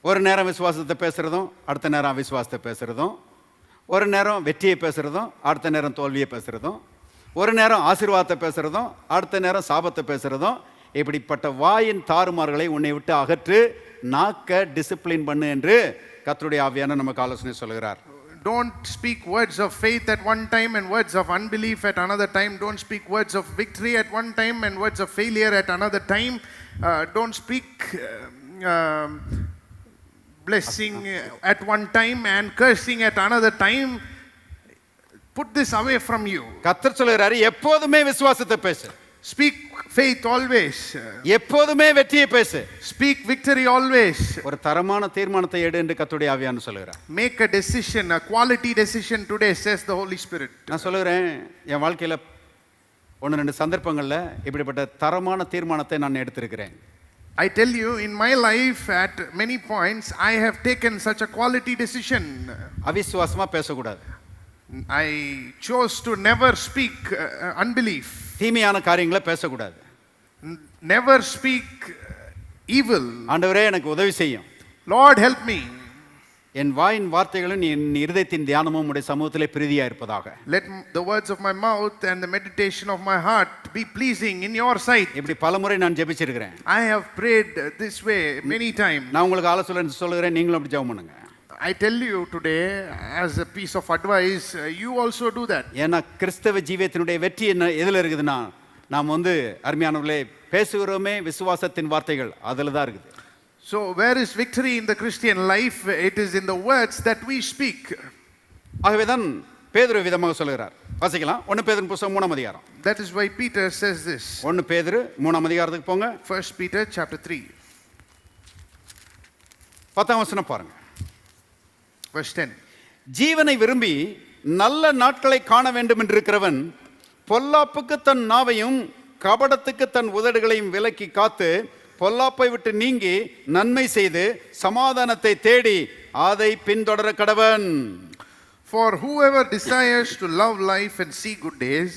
ஒரு நேரம் விசுவாசத்தை பேசுறதும் அடுத்த நேரம் அவிசுவாசத்தை பேசுறதும், ஒரு நேரம் வெற்றியை பேசுறதும் அடுத்த நேரம் தோல்வியை பேசுறதும், ஒரு நேரம் ஆசீர்வாதத்தை பேசுறதும் அடுத்த நேரம் சாபத்தை பேசுறதும், இப்படிப்பட்ட வாயின் தாறுமாறுகளை உன்னை விட்டு அகற்று, நாக்க டிசிப்ளின் பண்ணு என்று கர்த்தருடைய ஆவியான நமக்கு ஆலோசனை சொல்கிறார். Don't speak words of faith at one time and words of unbelief at another time. Don't speak words of victory at one time and words of failure at another time. Don't speak blessing at one time and cursing at another time. Put this away from you. கர்த்தர் சொல்கிறாரு, எப்போதுமே விசுவாசத்தை பேசு. Speak faith always. எப்போதுமே வெற்றியை பேசு. Speak victory always. ஒரு தரமான தீர்மானத்தை எடு என்று கர்த்தருடைய ஆவியானவர் சொல்கிறார். Make a decision, a quality decision today, says the Holy Spirit. நான் சொல்லுகிறேன், என் வாழ்க்கையில ஒன்று ரெண்டு சந்தர்ப்பங்கள்ல இப்படிப்பட்ட தரமான தீர்மானத்தை நான் எடுத்திருக்கிறேன். I tell you, in my life at many points I have taken such a quality decision. அவிசுவாசமா பேசக்கூடாது. I chose to never speak unbelief. தீமையான காரியங்களை பேசக்கூடாது. Never speak evil. ஆண்டவரே எனக்கு உதவி செய்யும். Lord help me. என் வாயின் வார்த்தைகளும் என் இருதயத்தின் தியானமும் உடைய சமூகத்திலே பிரீதியா இருப்பதாக. Let the words of my mouth and the meditation of my heart be pleasing in your sight. இப்படி பலமுறை நான் ஜெபிச்சிருக்கிறேன். I have prayed this way many times. நான் உங்களுக்கு ஆலோசனை சொல்லுகிறேன், நீங்களும் அப்படி ஜெபம் பண்ணுங்க. I tell you today as a piece of advice, you also do that. ஏன்னா கிறிஸ்தவ ஜீவியத்தினுடைய வெற்றி என்ன எதில் இருக்குதுன்னா, நாம் அருமையானவர்களே பேசுகிறோமே விசுவாசத்தின் வார்த்தைகள் அதில் தான் இருக்குது. So where is victory in the Christian life? It is in the words that we speak. ஆகவே தான் பேதுரு விதமாக சொல்கிறார். வாசிக்கலாம். 1 பேதுரு புத்தகம் 3ஆம் அதிகாரம். That is why Peter says this. 1 பேதுரு 3ஆம் அதிகாரத்துக்கு போங்க. 1 Peter chapter 3 10ஆம் வசனம் பாருங்க. Verse 10. ஜீவனை விரும்பி நல்ல நாட்களை காண வேண்டும் என்றிருக்கிறவன் பொல்லாப்புக்கு தன் நாவையும் கபடத்துக்கு தன் உதடுகளையும் விலக்கி காத்து பொல்லாப்பை விட்டு நீங்கி நன்மை செய்து சமாதானத்தை தேடி அதை பின்தொடர கடவன். For whoever desires to love life and see good days,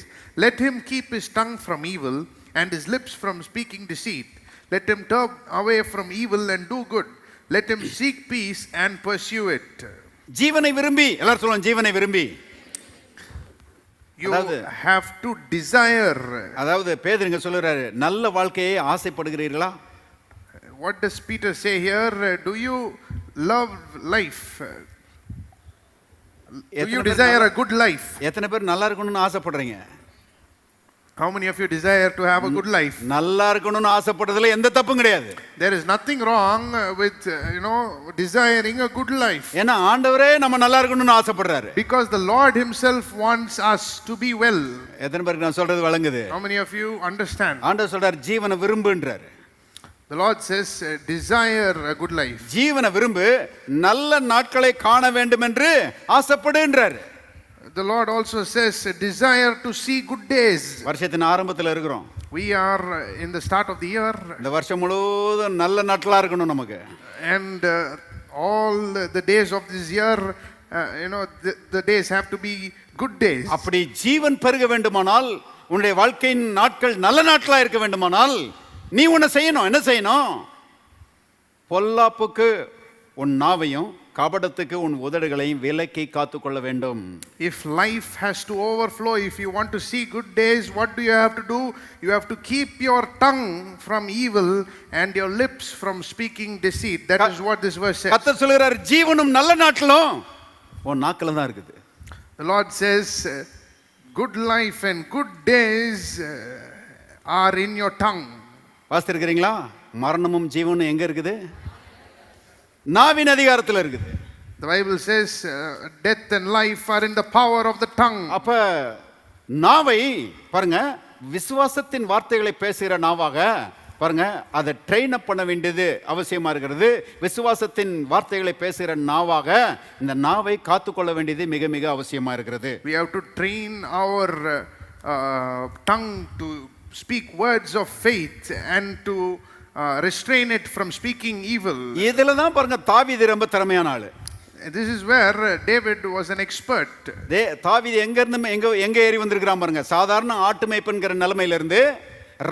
let him keep his tongue from evil and his lips from speaking deceit. Let him turn away from evil and do good. Let him seek peace and pursue it. ஜீவனை விரும்பி, எல்லாரும் சொல்லுவாங்க ஜீவனை விரும்பி. You have to desire. அதாவது பேதுருங்க சொல்றாரு, நல்ல வாழ்க்கையை ஆசைப்படுகிறீர்களா? What does Peter say here? Do you love life? Do you desire a good life? எத்தனை பேர் நல்லா இருக்கணும்னு ஆசைப்படுறீங்க? How many of you desire to have a good life? நல்லா இருக்கணும்னு ஆசைப்படுறதுல எந்த தப்பும் கிடையாது. There is nothing wrong with desiring a good life. ஏன்னா ஆண்டவரே நம்ம நல்லா இருக்கணும்னு ஆசைப்படுறாரு. Because the Lord himself wants us to be well. எத்தனை பேருக்கு நான் சொல்றது வழங்குது? How many of you understand? ஆண்டவர் சொல்றார் ஜீவனை விரும்புன்றாரு. The Lord says desire a good life. ஜீவனை விரும்பு, நல்ல நாட்களை காண வேண்டும் என்று ஆசைப்படுன்றாரு. The Lord also says desire to see good days. வருஷத்தின் ஆரம்பத்தில் இருக்கிறோம். We are in the start of the year. இந்த வருஷம் முழுவதும் நல்ல நாட்களா இருக்கணும் நமக்கு. And all the days of this year, the days have to be good days. அப்படி ஜீவன் பெருக வேண்டுமானால், உன்னுடைய வாழ்க்கையின் நாட்கள் நல்ல நாட்களா இருக்க வேண்டுமானால், நீ உன்னை செய்யணும். என்ன செய்யணும்? பொல்லாப்புக்கு உன் நாவையும் கபடத்துக்கு உன் உதடுகளையும் விலக்கி காத்துக்கொள்ள வேண்டும். If life has to overflow, if you want to see good days, what do you have to do? You have to keep your tongue from evil and your lips from speaking deceit. That is what this verse says. கர்த்தர் சொல்கிறார், ஜீவனும் நல்ல நாட்களும் உன் நாக்குல தான் இருக்குது. The Lord says good life and good days are in your tongue. வாசித்திருக்கிறீங்களா? மரணமும் ஜீவனும் எங்க இருக்குது? நாவின் அதிகாரத்தில் இருக்குது. The Bible says death and life are in the power of the tongue. அப்ப நாவை பாருங்க, விசுவாசத்தின் வார்த்தைகளை பேசுகிற நாவாக பாருங்க, அதை ட்ரெயின் அப் பண்ண வேண்டியது அவசியமா இருக்கிறது. விசுவாசத்தின் வார்த்தைகளை பேசுகிற நாவாக இந்த நாவை காத்துக்கொள்ள வேண்டியது மிக மிக அவசியமா இருக்கிறது. We have to train our tongue to speak words of faith and to restrain it from speaking evil. இதுல தான் பாருங்க தாவீது ரொம்ப திறமையான ஆளு. This is where David was an expert. தாவீது எங்க இருந்து எங்க ஏறி வந்திருக்கிறான் பாருங்க. சாதாரண ஆட்டு மேய்ப்பன்கிற நிலைமையில இருந்து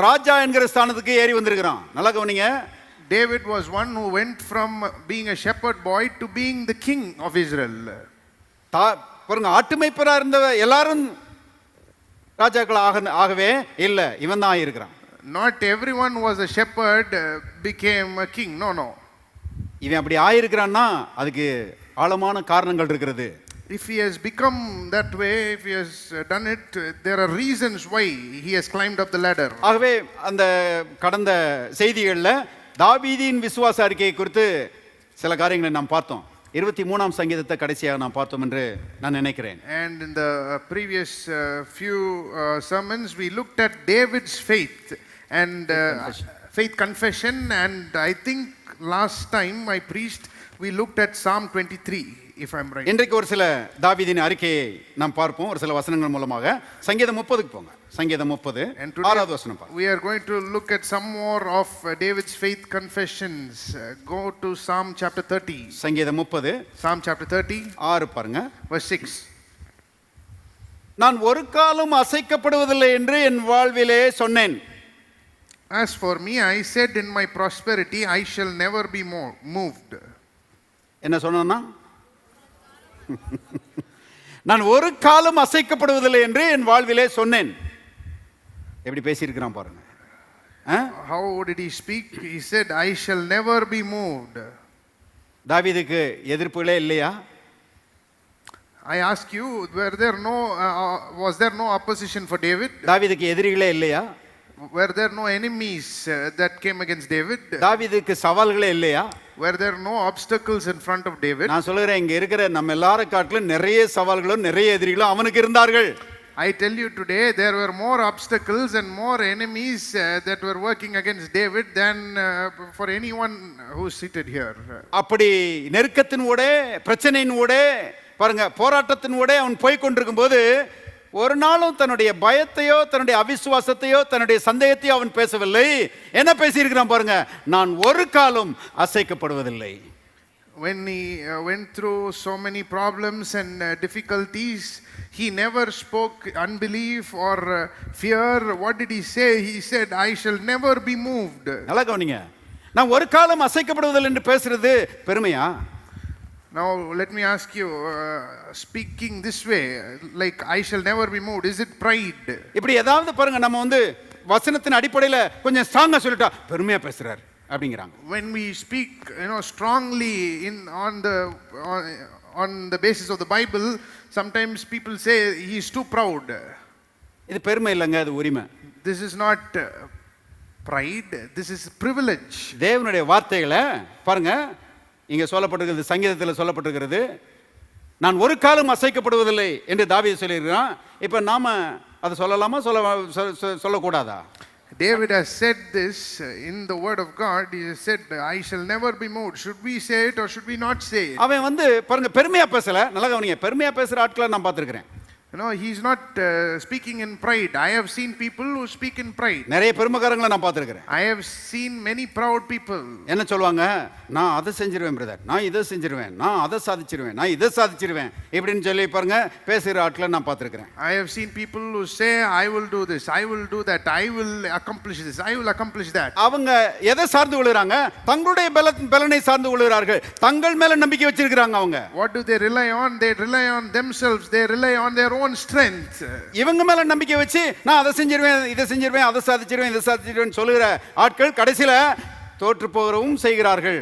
ராஜா என்கிற ஸ்தானத்துக்கு ஏறி வந்திருக்கிறான். நல்லா கவனிங்க. David was one who went from being a shepherd boy to being the king of Israel. பாருங்க, ஆட்டு மேய்ப்பரா இருந்த எல்லாரும் ராஜாக்கள் ஆகவே இல்ல, இவன் தான் ஆயிருக்கிறான். Not everyone who was a shepherd became a king. No. இவன் அப்படி ஆயிருக்கிறான்னா அதுக்கு ஆழமான காரணங்கள் இருக்கிறது. If he has become that way, if he has done it, there are reasons why he has climbed up the ladder. ஆகவே அந்த கடந்த செய்திகள்ல தாவீதின் விசுவாச அறிக்கையை குறித்து சில காரியங்களை நாம் பார்த்தோம். 23ஆம் சங்கீதத்தை கடைசியாக நாம் பார்த்தோம் என்று நான் நினைக்கிறேன். And in the previous few sermons we looked at David's faith and faith confession, and I think last time I preached we looked at Psalm 23, if I'm right. இன்றைக்கு ஒரு சில தாவீதின் அறிக்கையை நாம் பார்ப்போம், ஒரு சில வசனங்கள் மூலமாக. சங்கீதம் 30க்கு போங்க. சங்கீதம் 30 6வது வசனம் பாருங்க. We are going to look at some more of David's faith confessions. Go to Psalm chapter 30. சங்கீதம் 30 Psalm chapter 30 6 பாருங்க. verse 6. நான் ஒரு காலம் அசைக்கப்படுவதில்லை என்று என் வாழ்விலே சொன்னேன். As for me, I said in my prosperity, I shall never be moved. என்ன சொன்னா, நான் ஒரு காலம் அசைக்கப்படுவதில்லை என்று என் வாழ்விலே சொன்னேன். எப்படி பேசியிருக்கிறான் பாருங்க. How did he speak? He said, I shall never be moved. தாவீதுக்கு எதிர்ப்புகளே இல்லையா? I ask you, was there no opposition for David? தாவீதுக்கு எதிரிகளே இல்லையா? Were there no enemies that came against David? தாவீதுக்கு சவால்களே இல்லையா? Were there no obstacles in front of David? நான் சொல்கிறேன், இங்க இருக்கிற நம்ம எல்லாரும் காட்டிலும் நிறைய சவால்களும் நிறைய எதிரிகளும் அவனுக்கு இருந்தார்கள். I tell you today, there were more obstacles and more enemies that were working against David than for anyone who is seated here. அப்படி நெருக்கத்தின் ஊடே, பிரச்சனையின் ஊடே, பாருங்க, போராட்டத்தின் ஊடே அவன் போய் கொண்டிருக்கும் போது ஒரு நாளும் தன்னுடைய பயத்தையோ தன்னுடைய அவிசுவாசத்தையோ தன்னுடைய சந்தேகத்தையோ அவன் பேசவில்லை. என்ன பேசியிருக்கிறான் பாருங்க, நான் ஒரு காலம் அசைக்கப்படுவதில்லை. When he went through so many problems and difficulties, he never spoke unbelief or fear. What did he say? He said, I shall never be moved. நல்லா கவனிங்க. நான் ஒரு காலம் அசைக்கப்படுவதில்லை என்று பேசுறது பெருமையா? Now let me ask you, speaking this way, like I shall never be moved, is it pride? இப்படி ஏதாவது பாருங்க, நம்ம வசனத்தின் அடிப்படையில் கொஞ்சம் ஸ்ட்ராங்கா சொல்லிட்டா பெருமையா பேசுறாரு அப்படிங்கிறாங்க. When we speak, strongly on the basis of the Bible, sometimes people say he is too proud. இது பெருமை இல்லைங்க, அது உரிமை. This is not pride, this is privilege. தேவனுடைய வார்த்தைகளை பாருங்க, இங்க சொல்லப்பட்டிருக்கிறது, சங்கீதத்தில் சொல்லப்பட்டிருக்கிறது, நான் ஒரு காலம் அசைக்கப்படுவதில்லை என்று தாவீது சொல்லியிருக்கிறான். இப்ப நாம அதை சொல்லலாமா சொல்லக்கூடாதா? David has said this in the word of God. He has said, I shall never be moved. Should we say it or should we not say it? அவன் பாருங்க பெருமையா பேசல. நல்லா கவனிங்க, பெருமையா பேசுற ஆட்களை நான் பார்த்திருக்கிறேன். He's not speaking in pride. I have seen people who speak in pride. நிறைய பெருமைக்காரங்களை நான் பார்த்திருக்கிறேன். I have seen many proud people. என்ன சொல்வாங்க, நான் அதை செஞ்சிருவேன் பிரதர், நான் இதை செஞ்சிருவேன், நான் அதை சாதிச்சிருவேன், நான் இதை சாதிச்சிருவேன் இப்படின்னு சொல்லி பாருங்க பேசுகிற ஆட்களை நான் பார்த்திருக்கிறேன். I have seen people who say, I will do this, I will do that, I will accomplish this, I will accomplish that. அவங்க எதை சார்ந்து கொள்கிறாங்க? தங்களுடைய பலனை சார்ந்து கொள்கிறார்கள். தங்கள் மேல நம்பிக்கை வச்சிருக்கிறாங்க. அவங்க What do they rely on? They rely on themselves. They rely on their own strength. இவங்க மேல நம்பிக்கை வச்சு நான் அதை செஞ்சிருவேன், இதை செஞ்சிருவேன், அதை சாதிச்சிருவேன், இதை சாதிச்சிருவேன் சொல்லுகிற ஆட்கள் கடைசியில தோற்று போகிறவும் செய்கிறார்கள்.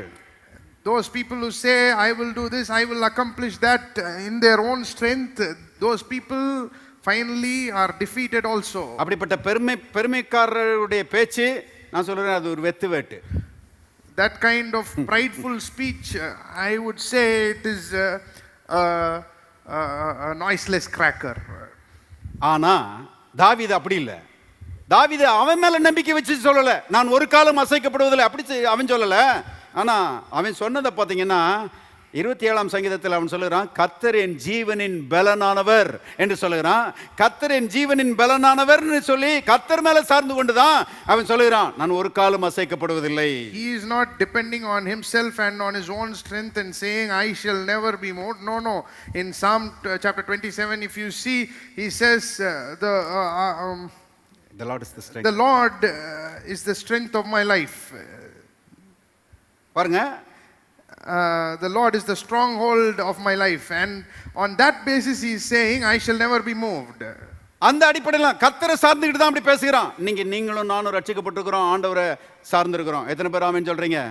Those people who say, I will do this, I will accomplish that in their own strength, those people finally are defeated also. அப்படிப்பட்ட பெருமைக்காரருடைய பேச்சு நான் சொல்றேன், அது ஒரு வெத்து வேட்டு. that kind of prideful speech, I would say it is a noiseless cracker. ஆனா தாவீது அப்படி இல்லை. தாவீது அவன் மேல நம்பிக்கை வச்சு சொல்லல, நான் ஒரு காலம் அசைக்கப்படுவதில்லை அப்படி அவன் சொல்லல. ஆனா அவன் சொன்னதை பார்த்தீங்கன்னா 27ஆம் சங்கீதத்தில் அவன் சொல்லுகிறான், கர்த்தர் என் ஜீவனின் பலனானவர் என்று சொல்லுகிறான். கர்த்தர் என் ஜீவனின் பலனானவர் சொல்லி கர்த்தர் மேல சார்ந்து கொண்டுதான் அவன் சொல்லுகிறான், நான் ஒரு காலம் அசைக்கப்படுவதில்லை. He is not depending on himself and on his own strength and saying, I shall never be moved. No. In Psalm chapter 27, if you see, he says, The Lord is the strength. The Lord is the strength of my life. பாருங்க, The Lord is the stronghold of my life, and on that basis he is saying, I shall never be moved. அந்த அடிப்படையில் கர்த்தரை சார்ந்துக்கிட்டு தான் அப்படி பேசுகிறான். நீங்களும் நானும் ரட்சிக்கப்பட்டிருக்கிறோம், ஆண்டவரை சார்ந்திருக்கிறோம். எத்தனை பேர் ஆமென் சொல்றீங்க?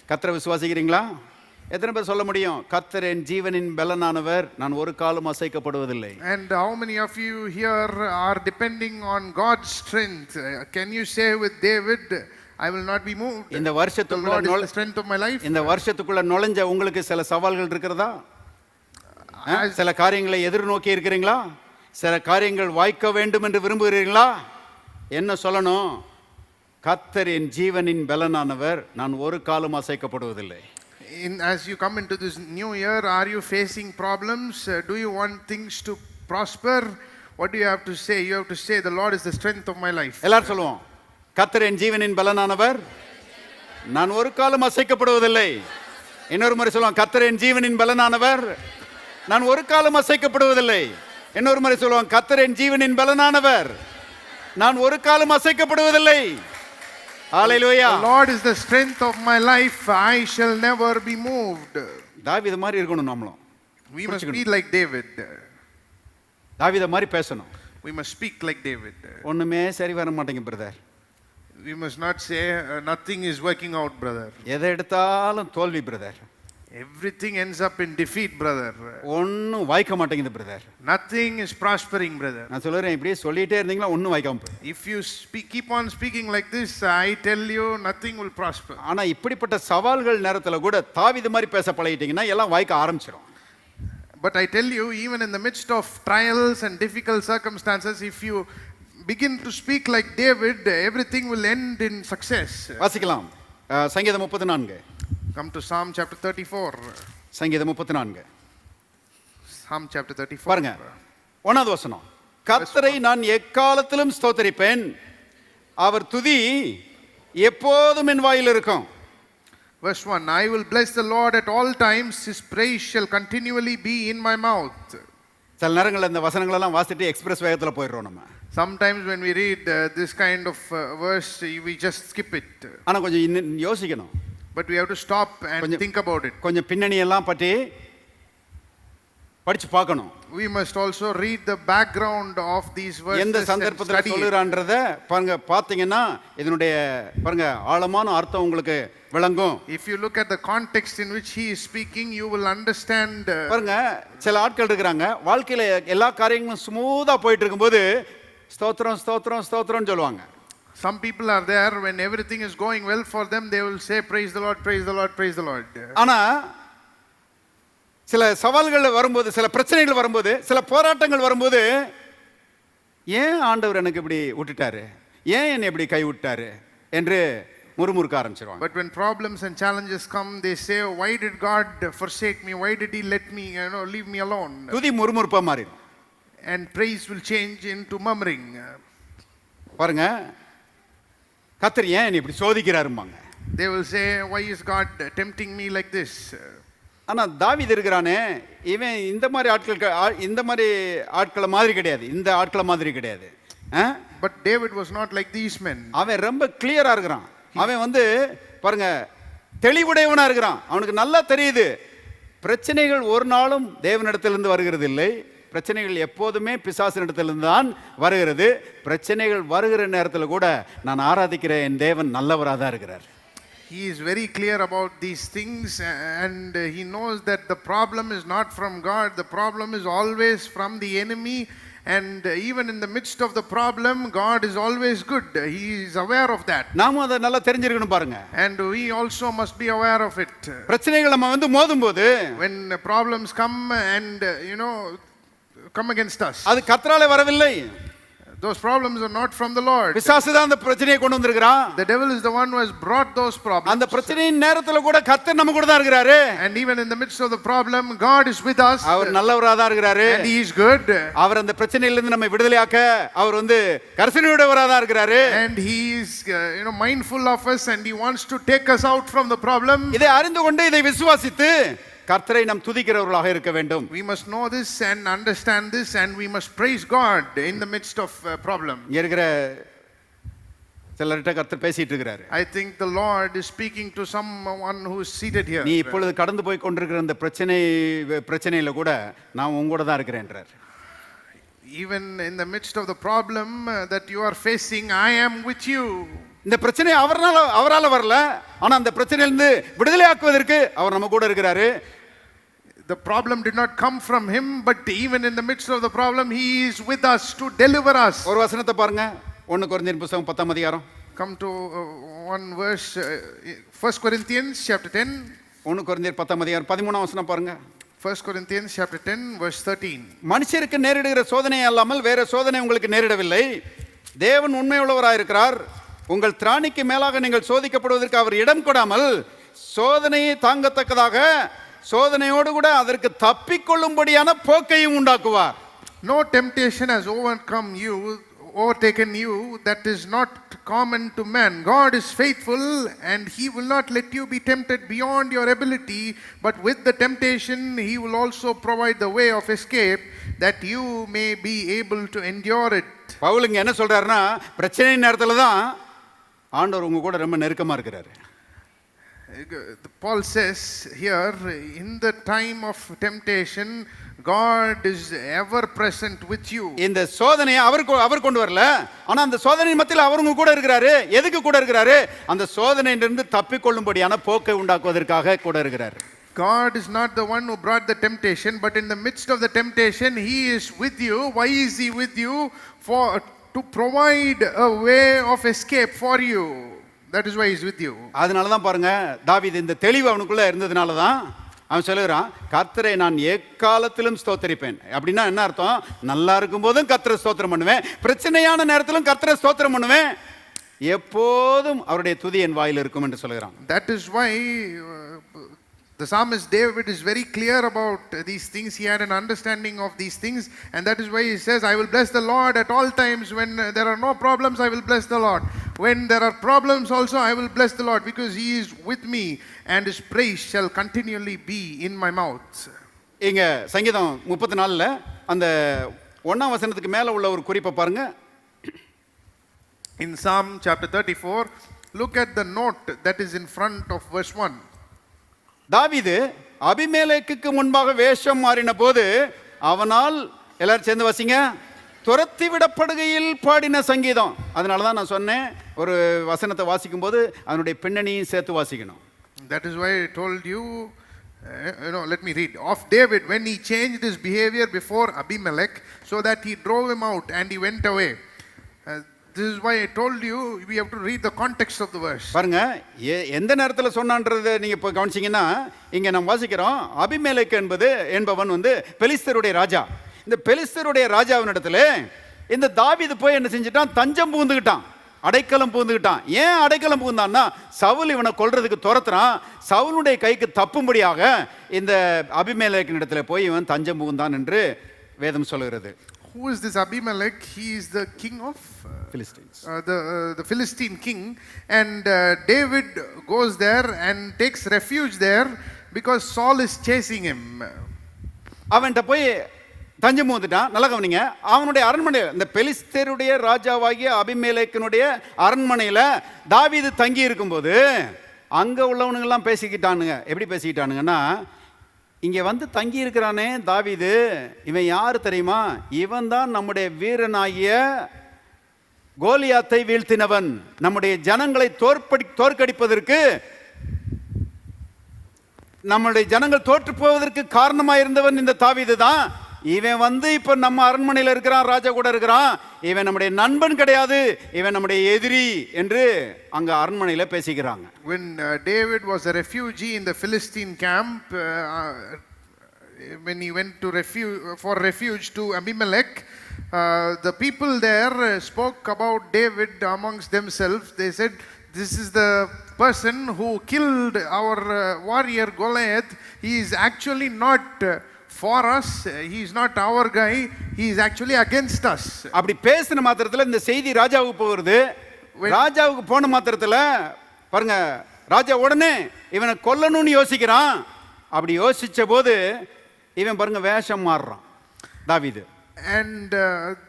கர்த்தரை விசுவாசிக்கிறீங்களா? எத்தனை பேர் சொல்ல முடியும், கர்த்தர் என் ஜீவனின் பலனானவர், நான் ஒரு காலம் அசைக்கப்படுவதில்லை? And how many of you here are depending on God's strength? Can you say with David, I will not be moved? இந்த The Lord is வருஷத்துக்குள்ள the strength of my life. இந்த வருஷத்துக்குள்ள நுழைஞ்ச உங்களுக்கு சில சவால்கள் இருக்கிறதா? சில காரியங்களை எதிர்நோக்கி இருக்கிறீங்களா? சில காரியங்கள் வாய்க்க வேண்டும் என்று விரும்புகிறீர்களா? என்ன சொல்லணும்? கர்த்தர் என் ஜீவனின் பலனானவர், நான் ஒரு காலம் அசைக்கப்படுவதில்லை. As you come into this new year, are you facing problems? Do you want things to prosper? What do you have to say? You have to say, the Lord is the strength of my life. எல்லாரும் சொல்லுவோம், கர்த்தர் என் ஜீவனின் பலனானவர், நான் ஒரு காலம் அசைக்கப்படுவதில்லை. இன்னொரு முறை சொல்லுவோம், கர்த்தர் என் ஜீவனின் பலனானவர், நான் ஒரு காலம் அசைக்கப்படுவதில்லை. இன்னொரு முறை சொல்லுவோம், கர்த்தர் என் ஜீவனின் பலனானவர், நான் ஒரு காலம் அசைக்கப்படுவதில்லை. ஹalleluya. The Lord is the strength of my life, I shall never be moved. தாவீது மாதிரி இருக்கணும் நம்மளும். We must be like David. தாவீதை மாதிரி பேசணும். We must speak like David. ஒண்ணுமே சரி வர மாட்டேங்க brother. We must not say nothing is working out, brother. எதை எடுத்தாலும் தோல்வி brother. Everything ends up in defeat, brother. ஒன்னும் வாய்க்க மாட்டேங்குது brother. Nothing is prospering, brother. நான் சொல்றேன், இப்படியே சொல்லிட்டே இருந்தீங்களா ஒன்னும் வாய்க்காம போயிடும். If you keep on speaking like this, I tell you, nothing will prosper. ஆனா இப்படிப்பட்ட சவால்கள் நேரத்துல கூட தாவீது மாதிரி பேச பழகிட்டீங்கன்னா எல்லாம் வாய்க்க ஆரம்பிச்சிடும். But I tell you, even in the midst of trials and difficult circumstances, if you begin to speak like David, everything will end in success. வாசிக்கலாம் சங்கீதம் 34. Come to Psalm chapter 34. சங்கீதம் 34. Psalm chapter 34. பாருங்க, 1வது வசனம். கர்த்தரை நான் எக்காலத்திலும் ஸ்தோத்திரிப்பேன், அவர் துதி எப்போதும் என் வாயில் இருக்கும். Verse 1, I will bless the Lord at all times, his praise shall continually be in my mouth. சில நேரங்களில் இந்த வசனங்களெல்லாம் வாசிட்டு எக்ஸ்பிரஸ் வேகத்தில் போயிடுறோம் நம்ம. Sometimes when we read this kind of verse, we just skip it. ஆனால் கொஞ்சம் இன்னும் யோசிக்கணும். But we have to stop and think about it. கொஞ்சம் பின்னணியெல்லாம் பற்றி படிச்சு பார்க்கணும். We must also read the background of these verses. எந்த சந்தர்ப்பத்தில் சொல்லுறான்றத பாருங்க, பார்த்தீங்கன்னா இதனுடைய பாருங்க ஆழமான அர்த்தம் உங்களுக்கு விளங்கும். If you look at the context in which he is speaking, you will understand. பாருங்க, சில ஆட்கள் இருக்கிறாங்க, வாழ்க்கையில எல்லா காரியங்களும் ஸ்மூதா போயிட்டு இருக்கும்போது ஸ்தோத்திரம் ஸ்தோத்திரம் ஸ்தோத்திரம் சொல்லுவாங்க. Some people are there, when everything is going well for them, they will say praise the Lord, praise the Lord, praise the Lord. ஆனா சில சவால்கள் வரும்போது, சில பிரச்சனைகள் வரும்போது, சில போராட்டங்கள் வரும்போது, ஏன் ஆண்டவர் எனக்கு இப்படி விட்டுட்டாரு, ஏன் என்னை இப்படி கை விட்டாரு என்று முறுமுறுக்க ஆரம்பிச்சிருவாங்க. But when problems and challenges come, they say, why did God forsake me, why did he let me, leave me alone? துதி முறுமுறுப்பா மாறிடும். And praise will change into murmuring. பாருங்க, கர்த்தர் ஏன் என்னை இப்படி சோதிக்கிறாரும்பாங்க. They will say, why is God tempting me like this? ஆனா தாவீது இருக்கிறானே, இவன் இந்த மாதிரி ஆட்களை மாதிரி கிடையாது, இந்த ஆட்களை மாதிரி கிடையாது. But David was not like these men. அவன் ரொம்ப கிளியரா இருக்கிறான். அவன் பாருங்க தெளிவுடையவனா இருக்கிறான். அவனுக்கு நல்லா தெரியுது, பிரச்சனைகள் ஒரு நாளும் தேவனிடத்திலிருந்து வருகிறது இல்லை, பிரச்சனைகள் எப்போதுமே பிசாசினிடத்திலிருந்து தான் வருகிறது. பிரச்சனைகள் வருகிற நேரத்தில் கூட நான் ஆராதிக்கிற என் தேவன் நல்லவராக தான் இருக்கிறார். He is very clear about these things, and he knows that the problem is not from God, the problem is always from the enemy, And even in the midst of the problem, God is always good. He is aware of that. நாமும் அதை நல்லா தெரிஞ்சிருக்கணும் பாருங்க. And we also must be aware of it. பிரச்சனைகள் நம்ம வந்து மோதும்போது When problems come and, come against us, அது கர்த்தராலே வரவில்லை. those problems are not from the Lord. பிசாசு தான் அந்த பிரச்சனையை கொண்டு வந்திருக்கிறான். The devil is the one who has brought those problems. அந்த பிரச்சனையின் நேரத்துல கூட கர்த்தர் நம்ம கூட தான் இருக்கிறாரு. And even in the midst of the problem, God is with us. அவர் நல்லவரா தான் இருக்கிறாரு. And he is good. அவர் அந்த பிரச்சனையில இருந்து நம்மை விடுதலையாக்க அவர் வந்து கர்த்தனுடையவரா தான் இருக்கிறாரு. And he is mindful of us and he wants to take us out from the problem. இதை அறிந்து கொண்டு இதை விசுவாசித்து கர்த்தரை நாம் துதிக்கிறவர்களாக இருக்க வேண்டும். We must know this and understand this and we must praise God in the midst of problem. இங்க இருக்கிற சிலர்கிட்ட கர்த்தர் பேசிட்டு இருக்கிறாரு. I think the Lord is speaking to someone who is seated here. நீ இப்பொழுது கடந்து போய் கொண்டிருக்கிற அந்த பிரச்சனையில கூட நான் உங்களோட தான் இருக்கிறேன்றார். Even in the midst of the problem that you are facing, I am with you. இந்த பிரச்சனை அவரால வரல, ஆனா அந்த பிரச்சனையிலிருந்து விடுதலை ஆக்குவதற்கு அவர் நம்ம கூட இருக்கிறாரு. The problem did not come from him, but even in the midst of the problem, he is with us to deliver us. ஒரு வசனத்தை பாருங்க, 1 கொரிந்தியர் புத்தகம் 10ஆம் அதிகாரம். Come to one verse, 1 Corinthians chapter 10. 1 கொரிந்தியர் 10ஆம் அதிகாரம் 13ஆம் வசனம் பாருங்க. 1 Corinthians chapter 10 verse 13. மனுஷருக்கு நேரிடுகிற சோதனை அல்லாமல் வேற சோதனை உங்களுக்கு நேரிடவில்லை. தேவன் உண்மையுள்ளவராய் இருக்கிறார். உங்கள் திராணிக்கு மேலாக நீங்கள் சோதிக்கப்படுவதற்கு அவர் இடம் கொடாமல் சோதனையை தாங்கத்தக்கதாக சோதனையோடு கூட அதற்கு தப்பிக்கொள்ளும்படியான போக்கையும் உண்டாக்குவார். No temptation has overtaken you that is not common to man. God is faithful and he will not let you be tempted beyond your ability, but with the temptation he will also provide the way of escape that you may be able to endure it. Pavul இங்க என்ன சொல்றாருன்னா, பிரச்சனை நேரத்துல தான் ஆண்டவர் உங்க கூட ரொம்ப நெருக்கமா இருக்கிறாரு. Paul says here, in the time of temptation, God is ever present with you. இந்த சோதனையை அவர் கொண்டு வரல, ஆனா அந்த சோதனை மத்தியில் அவர் உங்க கூட இருக்கிறாரு. எதுக்கு கூட இருக்கிறாரு? அந்த சோதனையிலிருந்து தப்பிக்கொள்ளும்படியான போக்கை உண்டாக்குவதற்காக கூட இருக்கிறார். God is not the one who brought the temptation, but in the midst of the temptation, he is with you. Why is he with you? To provide a way of escape for you. That is why he is with you. அதனால தான் பாருங்க, தாவீது இந்த தெளிவு அவனுக்குள்ள இருந்ததுனால தான் அவன் சொல்லுகிறான், கர்த்தரை நான் எக்காலத்திலும் ஸ்தோத்திரிப்பேன். அப்படின்னா என்ன அர்த்தம்? நல்லா இருக்கும் போதும் கர்த்தரை ஸ்தோத்திரம் பண்ணுவேன், பிரச்சனையான நேரத்திலும் கர்த்தரை ஸ்தோத்திரம் பண்ணுவேன், எப்போதும் அவருடைய துதி என் வாயில் இருக்கும் என்று சொல்லுகிறான். That is why the psalmist David is very clear about these things. He had an understanding of these things, and that is why he says, I will bless the Lord at all times. When there are no problems, I will bless the Lord. When there are problems also, I will bless the Lord, because he is with me and his praise shall continually be in my mouth. இங்க சங்கீதம் 34ல அந்த 1ஆம் வசனத்துக்கு மேல உள்ள ஒரு குறிப்பை பாருங்க. In Psalm chapter 34, look at the note that is in front of verse 1. தாவீது அபிமெலேக்குக்கு முன்பாக வேஷம் மாறின போது அவனால், எல்லாரும் சேர்ந்து வாசிங்க, துரத்தி விடப்படுகையில் பாடின சங்கீதம். அதனால தான் நான் சொன்னேன், ஒரு வசனத்தை வாசிக்கும் போது அதனுடைய பின்னணியும் சேர்த்து வாசிக்கணும். That is why I told you, let me read. Of David, when he changed his behavior before Abimelech, so that he drove him out and he went away. This is why I told you we have to read the context of the verse. பாருங்க, எந்த நேரத்தில் சொன்னான்றதை நீங்க இப்போ கவனிச்சீங்கன்னா, இங்க நம்ம வாசிக்கிறோம், Abimelech என்பவன் வந்து பெலிஸ்தருடைய ராஜா. இந்த பெலிஸ்தருடைய ராஜாவினிடத்துல இந்த தாவீது போய் என்ன செஞ்சிட்டான்? தஞ்சம் புகுந்துக்கிட்டான், அடைக்கலம் புகுந்துக்கிட்டான். ஏன் அடைக்கலம் புகுந்தான்னா, சவுல் இவனை கொல்றதுக்கு துரத்துறான், சவுலுடைய கைக்கு தப்பும்படியாக இந்த அபிமெலேக்கினிடத்துல போய் இவன் தஞ்சம் புகுந்தான் என்று வேதம் சொல்கிறது. Who is this Abimelech? He is the king of Philistines. The Philistine king, and David goes there and takes refuge there because Saul is chasing him. அவன்கிட்ட போய் தஞ்சம் வந்துட்டான். நல்லா கவனிங்க, அவனுடைய அரண்மனை, இந்த பெலிஸ்தருடைய ராஜாவாகிய அபிமெலேக்கினுடைய அரண்மனையில் தாவீது தங்கி இருக்கும்போது அங்க உள்ளவனுங்கெல்லாம் பேசிக்கிட்டானுங்க. எப்படி பேசிக்கிட்டானுங்கன்னா, இங்கே வந்து தங்கி இருக்கிறானே தாவீது, இவன் யாரு தெரியுமா? இவன் தான் நம்முடைய வீரனாகிய கோலியாத்தை வீழ்த்தினவன், நம்முடைய ஜனங்களை தோற்கடிப்பதற்கு, நம்முடைய ஜனங்கள் தோற்று போவதற்கு காரணமாக இருந்தவன் இந்த தாவீது தான். இவன் வந்து இப்ப நம்ம அரண்மனையில் இருக்கிறான், ராஜா கூட இருக்கிறான், இவன் நம்முடைய நண்பன் கிடையாது, இவன் நம்முடைய எதிரி என்று அங்க அரண்மனையில பேசிக்கிறாங்க. When David was a refugee in the Philistine camp, when he went to refuge to Abimelech, the people there spoke about David amongst themselves. They said, this is the person who killed our warrior Goliath. He is actually not for us. He is not our guy. He is actually against us. அப்படி பேசின மாத்திரத்துல இந்த செய்தி ராஜாவுக்கு போகிறது. ராஜாவுக்கு போன மாத்திரத்துல பாருங்க, ராஜா உடனே இவனை கொல்லணும்னு யோசிக்கிறான். அப்படி யோசிச்ச போது இவன் பாருங்க வேஷம் மாறுறான் தாவீது. And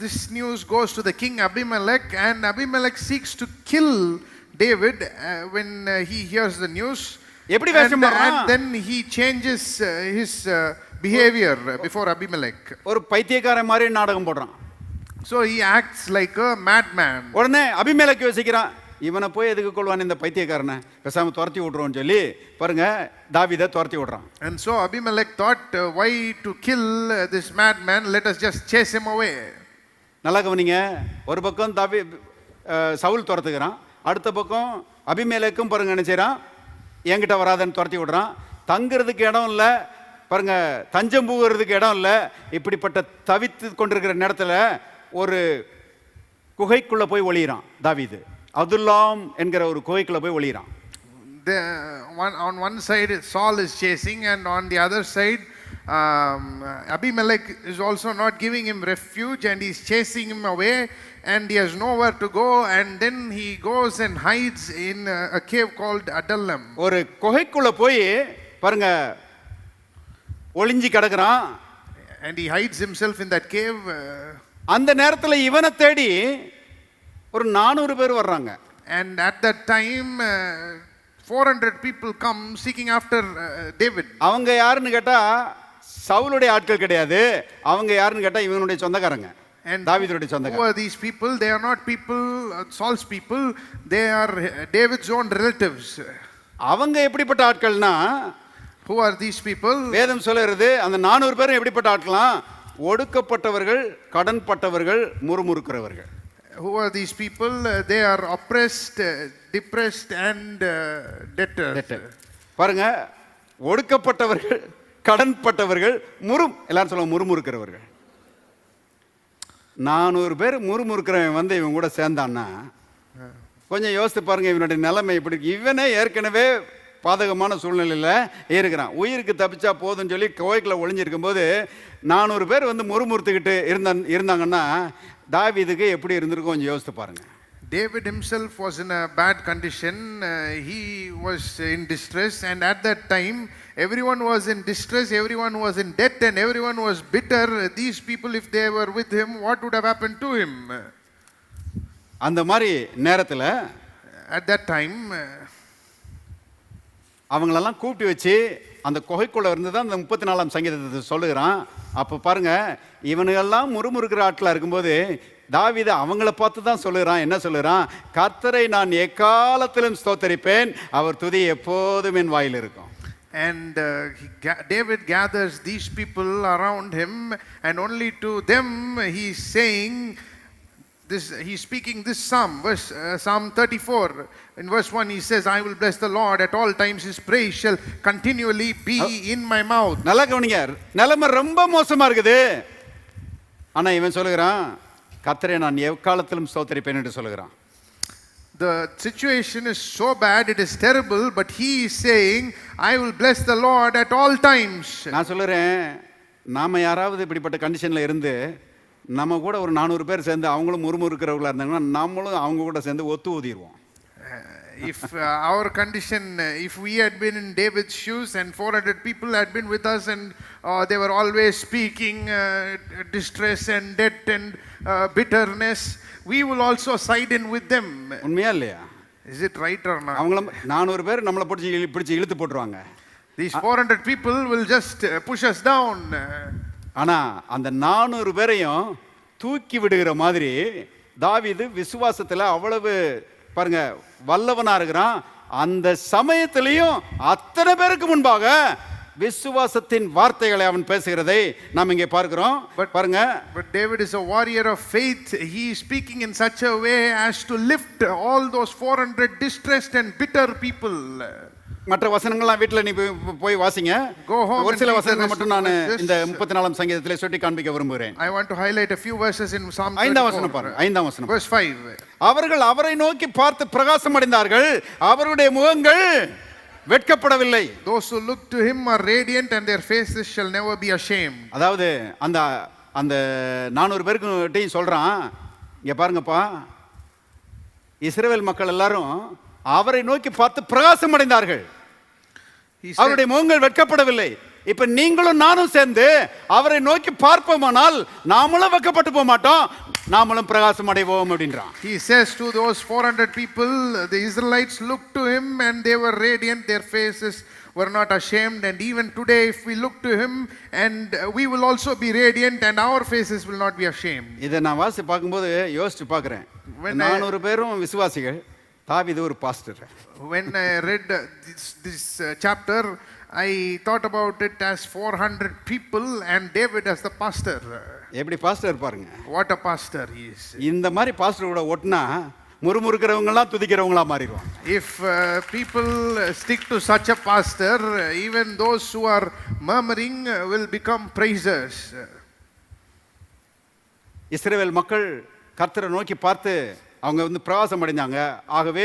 this news goes to the king Abimelech, and Abimelech seeks to kill David when he hears the news. எப்படி வேஷம் மாறுறான்? And then he changes his behavior before Abimelech. ஒரு பைத்தியக்காரன் மாதிரி நாடகம் போடுறான். So he acts like a madman. உடனே அபிமெலேக்கு யோசிக்கிறான், இவனை போய் எதுக்கு கொள்வான் இந்த பைத்தியக்காரனை, பேசாம துரத்தி விட்றோம்னு சொல்லி பாருங்க தாவீதை துரத்தி விடுறான். And so Abimelech thought, why to kill this madman, let us just chase him away. நல்லா கவனிங்க, ஒரு பக்கம் சவுல் துரத்துக்கிறான், அடுத்த பக்கம் அபிமெலேக்கும் பாருங்க என்ன செய்றான், என்கிட்ட வராதன்னு துரத்தி விடுறான். தங்குறதுக்கு இடம் இல்லை பாருங்க, தஞ்சம் புகுறதுக்கு இடம் இல்லை. இப்படிப்பட்ட தவித்து கொண்டிருக்கிற நேரத்தில் ஒரு குகைக்குள்ள போய் ஒளியிறான் தாவீது. அதுல்லாம் என்கிற ஒரு குகைக்குள்ள போய் ஒளியிறான். On one side Saul is chasing, and on the other side Abimelech is also not giving him refuge, and he's chasing him away, and he has nowhere to go, and then he goes and hides in a cave called Adullam. ஒரு குகைக்குள்ள போய் பாருங்க ஒளிஞ்சி கிடக்குறான். And he hides himself in that cave. அந்த நேரத்தில் இவனை தேடி ஒரு 400 பேர் வர்றாங்க. And at that time 400 people come seeking after David. அவங்க யாருன்னு கேட்டா சவுலுடைய ஆட்கள் கிடையாது, அவங்க யாருன்னு கேட்டா இவனுடைய சொந்தக்காரங்க, தாவீதுடைய Who சொந்தக்காரங்க. are these people? They are not people, Saul's people. They are David's own relatives. அவங்க எப்படிப்பட்ட ஆட்கள்னா, Who are these people? வேதம் சொல்லுறது அந்த 400 பேரும் எப்படிப்பட்ட ஆட்களாம், ஒடுக்கப்பட்டவர்கள், கடன்பட்டவர்கள், முறுமுறுக்கிறவர்கள். Who are these people? They are oppressed, depressed and debtors. பாருங்க, ஒடுக்கப்பட்டவர்கள், கடன்பட்டவர்கள், எல்லாரும் சொல்லுவாங்க முறுமுறுக்கிறவர்கள். 400 பேர் முறுமுறுக்கிறவன் வந்து இவன் கூட சேர்ந்தான்னா கொஞ்சம் யோசித்து பாருங்க இவனுடைய நிலைமை எப்படி இருக்கு. இவனே ஏற்கனவே பாதகமான சூழ்நிலையில் இருக்கிறான். உயிருக்கு தப்பிச்சா போதும்னு சொல்லி கோயிலுக்குள்ள ஒளிஞ்சிருக்கும் போது 400 பேர் வந்து முறுமுறுத்துக்கிட்டு இருந்தாங்கன்னா தாவீதுக்கு எப்படி இருந்திருக்கும் கொஞ்சம் யோசித்து பாருங்க. David himself was in a bad condition. He was in distress, and at that time everyone was in distress, everyone was in debt, and everyone was bitter. These people, if they were with him, what would have happened to him? அந்த மாதிரி நேரத்தில் At that time அவங்களெல்லாம் கூப்பிட்டு வச்சு அந்த குகைக்குள்ள இருந்து தான் அந்த 34ஆம் சங்கீதத்தை சொல்லுகிறான். அப்போ பாருங்க, இவனுங்கெல்லாம் முறுமுறுக்கிற ஆட்களாக இருக்கும்போது தாவீது அவங்கள பார்த்து தான் சொல்லுகிறான். என்ன சொல்லுகிறான்? கர்த்தரை நான் எக்காலத்திலும் ஸ்தோத்தரிப்பேன், அவர் துதி எப்போதும் என் வாயில் இருக்கும். And David gathers these people around him, and only to them he's saying this. He's speaking this psalm, Psalm 34. In verse 1 he says, I will bless the Lord at all times, his praise shall continually be in my mouth. நல்லா கவனிங்க, நிலைமை ரொம்ப மோசமா இருக்குது. ஆனா இவன் சொல்லுகிறான், கர்த்தரை நான் எக்காலத்திலும் ஸ்தோத்தரிப்பேன் என்று சொல்லுகிறான். The situation is so bad, it is terrible, but he is saying, I will bless the Lord at all times. நான் சொல்லுறேன், நாம யாராவது இப்படிப்பட்ட கண்டிஷன்ல இருந்து நம்ம கூட ஒரு 400 பேர் சேர்ந்து அவங்களும் முறுமுறுக்கிறவங்களா இருந்தாங்கன்னா நம்மளும் அவங்க கூட சேர்ந்து ஒத்து ஊதிடுவோம். If our condition, if we had been in David's shoes and 400 people had been with us, and they were always speaking distress and debt and bitterness, we will also side in with them. உண்மையா இல்லையா? Is it right or not? அவங்கள 400 பேர் நம்மளை பிடிச்சி இழுத்து போட்டுருவாங்க. These 400 people will just push us down. ஆனா அந்த 400 பேரையும் தூக்கி விடுகிற மாதிரி தாவீது விசுவாசத்துல அவ்வளவு பாருங்க வல்லவனா இருக்கிறான். அந்த சமயத்திலையும் அத்தனை பேருக்கு முன்பாக விசுவாசத்தின் வார்த்தைகளை அவன் பேசுகிறதை நாம் இங்கே பார்க்கிறோம். பாருங்க, But David is a warrior of faith. He is speaking in such a way as to lift all those 400 distressed and bitter people. மற்ற வசனங்கள்லாம் வீட்டில் நீ போய் வாசிங்க. Go home ஒரு சில and read the வசனங்கள் rest மட்டும் நான் of this. இந்த 34ஆம் சங்கீதத்திலே சுட்டி காண்பிக்க விரும்புகிறேன். I want to highlight a few verses in Psalm 5ஆம் வசனம் 24. பாருங்க. 5ஆம் வசனம். Verse 5. அவர்கள் அவரை நோக்கி பார்த்து பிரகாசம் அடைந்தார்கள், அவருடைய முகங்கள் வெட்கப்படவில்லை. Those who look to him are radiant and their faces shall never be ashamed. அதாவது அந்த அந்த 400 பேருக்கிட்டையும் சொல்றான், இங்க பாருங்கப்பா, இஸ்ரவேல் மக்கள் எல்லாரும் அவரை நோக்கி பார்த்து பிரகாசம் அடைந்தார்கள், He said, அவருடைய முகங்கள் வெட்கப்படவில்லை. இப்ப நீங்களும் நானும் சேர்ந்து அவரை நோக்கி பார்ப்போமானால் நாமளும் வெட்கப்பட்டு போக மாட்டோம், நாமளும் பிரகாசம் அடைவோம் அப்படின்றான். He says to those 400 people, the Israelites looked to him and they were radiant, their faces were not ashamed. And even today, if we look to him, and we will also be radiant and our faces will not be ashamed. இதை நான் வாசி பார்க்கும்போது யோசிச்சு பார்க்குறேன், When I- 400 பேரும் விசுவாசிகள், தாவீது ஒரு pastor. When I read this chapter, I thought about it as 400 people and David as the pastor. எப்படி பாஸ்டர் பாருங்க. What a pastor he is. இந்த மாதிரி பாஸ்டர் கூட ஒட்டினா முறுமுறுக்கிறவங்கலாம் துதிக்கிறவங்களா மாறிடுவாங்க. If people stick to such a pastor, even those who are murmuring will become praisers. இஸ்ரவேல் மக்கள் கர்த்தரை நோக்கி பார்த்து அவங்க பிரகாசம் அடைஞ்சாங்க. ஆகவே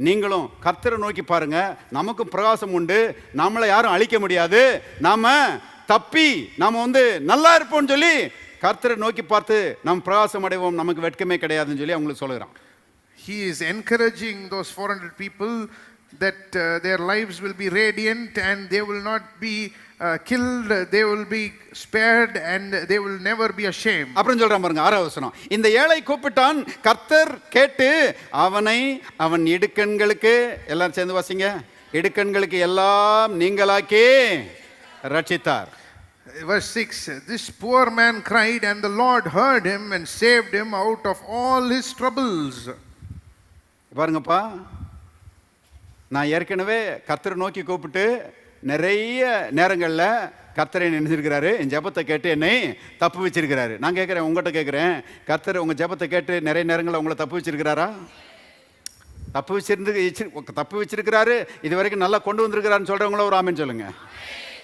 நீங்களும் கர்த்தரை நோக்கி பாருங்க, நமக்கும் பிரகாசம் உண்டு, நம்மளை யாரும் அழிக்க முடியாது, நாம தப்பி நாம நல்லா இருப்போம்னு சொல்லி கர்த்தரை நோக்கி பார்த்து நம்ம பிரகாசம் அடைவோம், நமக்கு வெட்கமே கிடையாதுன்னு சொல்லி அவங்களுக்கு சொல்லுகிறான். He is encouraging those 400 people that their lives will be radiant and they will not be killed, they will be spared and they will never be ashamed. அப்புறம் சொல்றான் பாருங்க, 6ஆவது வசனம். இந்த ஏழை கூப்பிட்டான், கர்த்தர் கேட்டு அவனை அவன் இடுக்கண்களுக்கு, எல்லாரும் சேர்ந்து வாசிங்க, இடுக்கண்களுக்கு எல்லாம் நீங்களாக்கி ரட்சித்தார். Verse 6, this poor man cried and the Lord heard him and saved him out of all his troubles. பாருங்கப்பா, நான் ஏற்கனவே கர்த்தரை நோக்கி கூப்பிட்டு நிறைய நேரங்களில் கர்த்தரை நினைச்சிருக்கிறாரு, என் ஜெபத்தை கேட்டு என்னை தப்பு வச்சிருக்கிறாரு. நான் கேட்குறேன், உங்கள்கிட்ட கேட்குறேன், கர்த்தர் உங்கள் ஜெபத்தை கேட்டு நிறைய நேரங்களில் உங்களை தப்பு வச்சிருக்கிறாரா? தப்பு வச்சிருக்கிறாரு, இது வரைக்கும் நல்லா கொண்டு வந்திருக்கிறாருன்னு சொல்கிறவங்கள ஒரு ஆமென் சொல்லுங்க.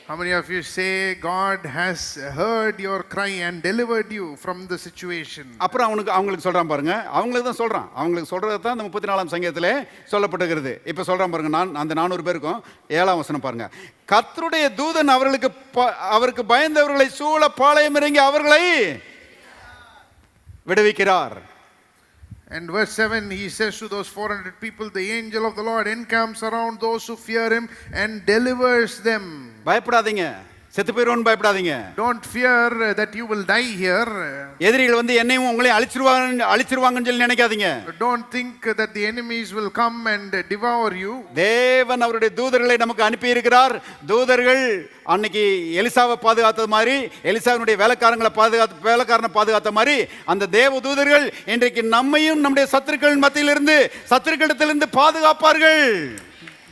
How many of you say God has heard your cry and delivered you from the situation? அப்புறம் அவங்களுக்கு சொல்றான் பாருங்க, அவங்களுக்கு தான் சொல்றான், அவங்களுக்கு சொல்றது தான் இந்த 34ஆம் சங்கீதத்திலே சொல்லப்பட்டிருக்கிறது. இப்போ சொல்றான் பாருங்க, நான் அந்த 400 பேருக்கும் 7ஆம் வசனம் பாருங்க. கர்த்தருடைய தூதன் அவருக்கு பயந்தவர்களை சூழ பாளையம் இறங்கி அவர்களை விடுவிக்கிறார். And verse 7, he says to those 400 people, the angel of the Lord encamps around those who fear him and delivers them. பயப்படாதீங்க, செத்து போயிடுவோன்னு பயப்படாதீங்க. Don't fear that you will die here. எதிரிகள் என்னையும் உங்களையும் அழிச்சிருவாங்கன்னு சொல்லி நினைக்காதீங்க. Don't think that the enemies will come and devour you. தேவன் அவருடைய தூதர்களை நமக்கு அனுப்பி இருக்கிறார். தூதர்கள் அன்னைக்கு எலிசாவை பாதுகாத்தது மாதிரி, எலிசாவினுடைய வேலைக்காரனை பாதுகாத்த மாதிரி அந்த தேவ தூதர்கள் இன்றைக்கு நம்மையும் நம்முடைய சத்துருக்களிடத்திலிருந்து பாதுகாப்பார்கள்.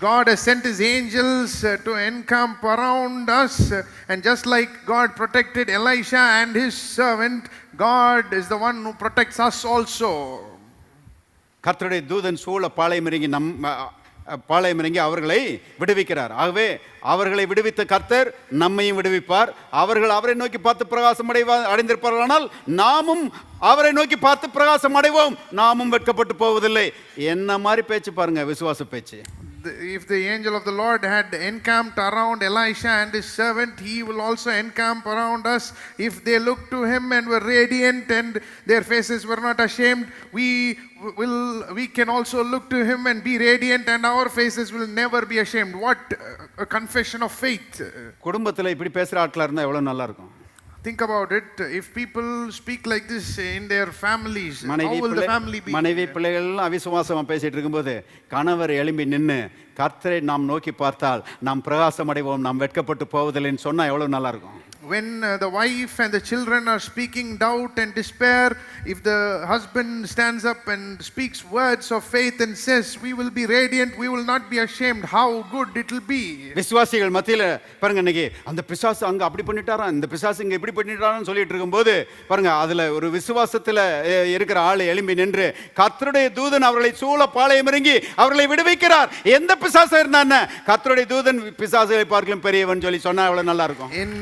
God has sent his angels to encamp around us, and just like God protected Elisha and his servant, God is the one who protects us also. கர்த்தருடைய தூதன் சூழ பாளையம் இறங்கி அவர்களை விடுவிக்கிறார். ஆகவே அவர்களை விடுவித்த கர்த்தர் நம்மையும் விடுவிப்பார். அவர்கள் அவரை நோக்கி பார்த்து பிரகாசம் அடைந்திருப்பார்களானால் நாமும் அவரை நோக்கி பார்த்து பிரகாசம் அடைவோம், நாமும் வெட்கப்பட்டு போவதில்லை. என்ன மாதிரி பேச்சு பாருங்க, விசுவாச பேச்சு. If the angel of the Lord had encamped around Elisha and his servant, he will also encamp around us. If they looked to him and were radiant and their faces were not ashamed, we can also look to him and be radiant and our faces will never be ashamed. What a confession of faith. குடும்பத்தில் இப்படி பேசுற ஆட்களா இருந்தா எவ்வளவு நல்லா இருக்கும். Think about it. If people speak like this in their families, how will the family be? மனைவி பிள்ளைகள் அவிசுவாசமா பேசிட்டு இருக்கும்போது கணவர் எழும்பி நின்று கர்த்தரை நாம் நோக்கி பார்த்தால் நாம் பிரகாசம் அடைவோம், நாம் வெட்கப்பட்டு போவதில்லைன்னு சொன்னா எவ்வளவு நல்லா இருக்கும். When the wife and the children are speaking doubt and despair, if the husband stands up and speaks words of faith and says, we will be radiant, we will not be ashamed, how good it will be. விசுவாசிகள் மத்தியில பாருங்க, இன்னைக்கு அந்த பிசாசு அங்க அப்படி பண்ணிட்டாராம், இந்த பிசாசு இங்க இப்படி பண்ணிட்டாரான்னு சொல்லிட்டு இருக்கும்போது பாருங்க, அதுல ஒரு விசுவாசத்துல இருக்கிற ஆளு எழும்பி நின்று கர்த்தருடைய தூதன் அவர்களை சூழ பாளையம் இறங்கி அவர்களை விடுவிக்கிறார். எந்த பிசாசா இருந்தானே கர்த்தருடைய தூதன் பிசாசுகளை பார்க்கலாம் பெரியவன் சொல்லி சொன்னா எவ்வளவு நல்லா இருக்கும். In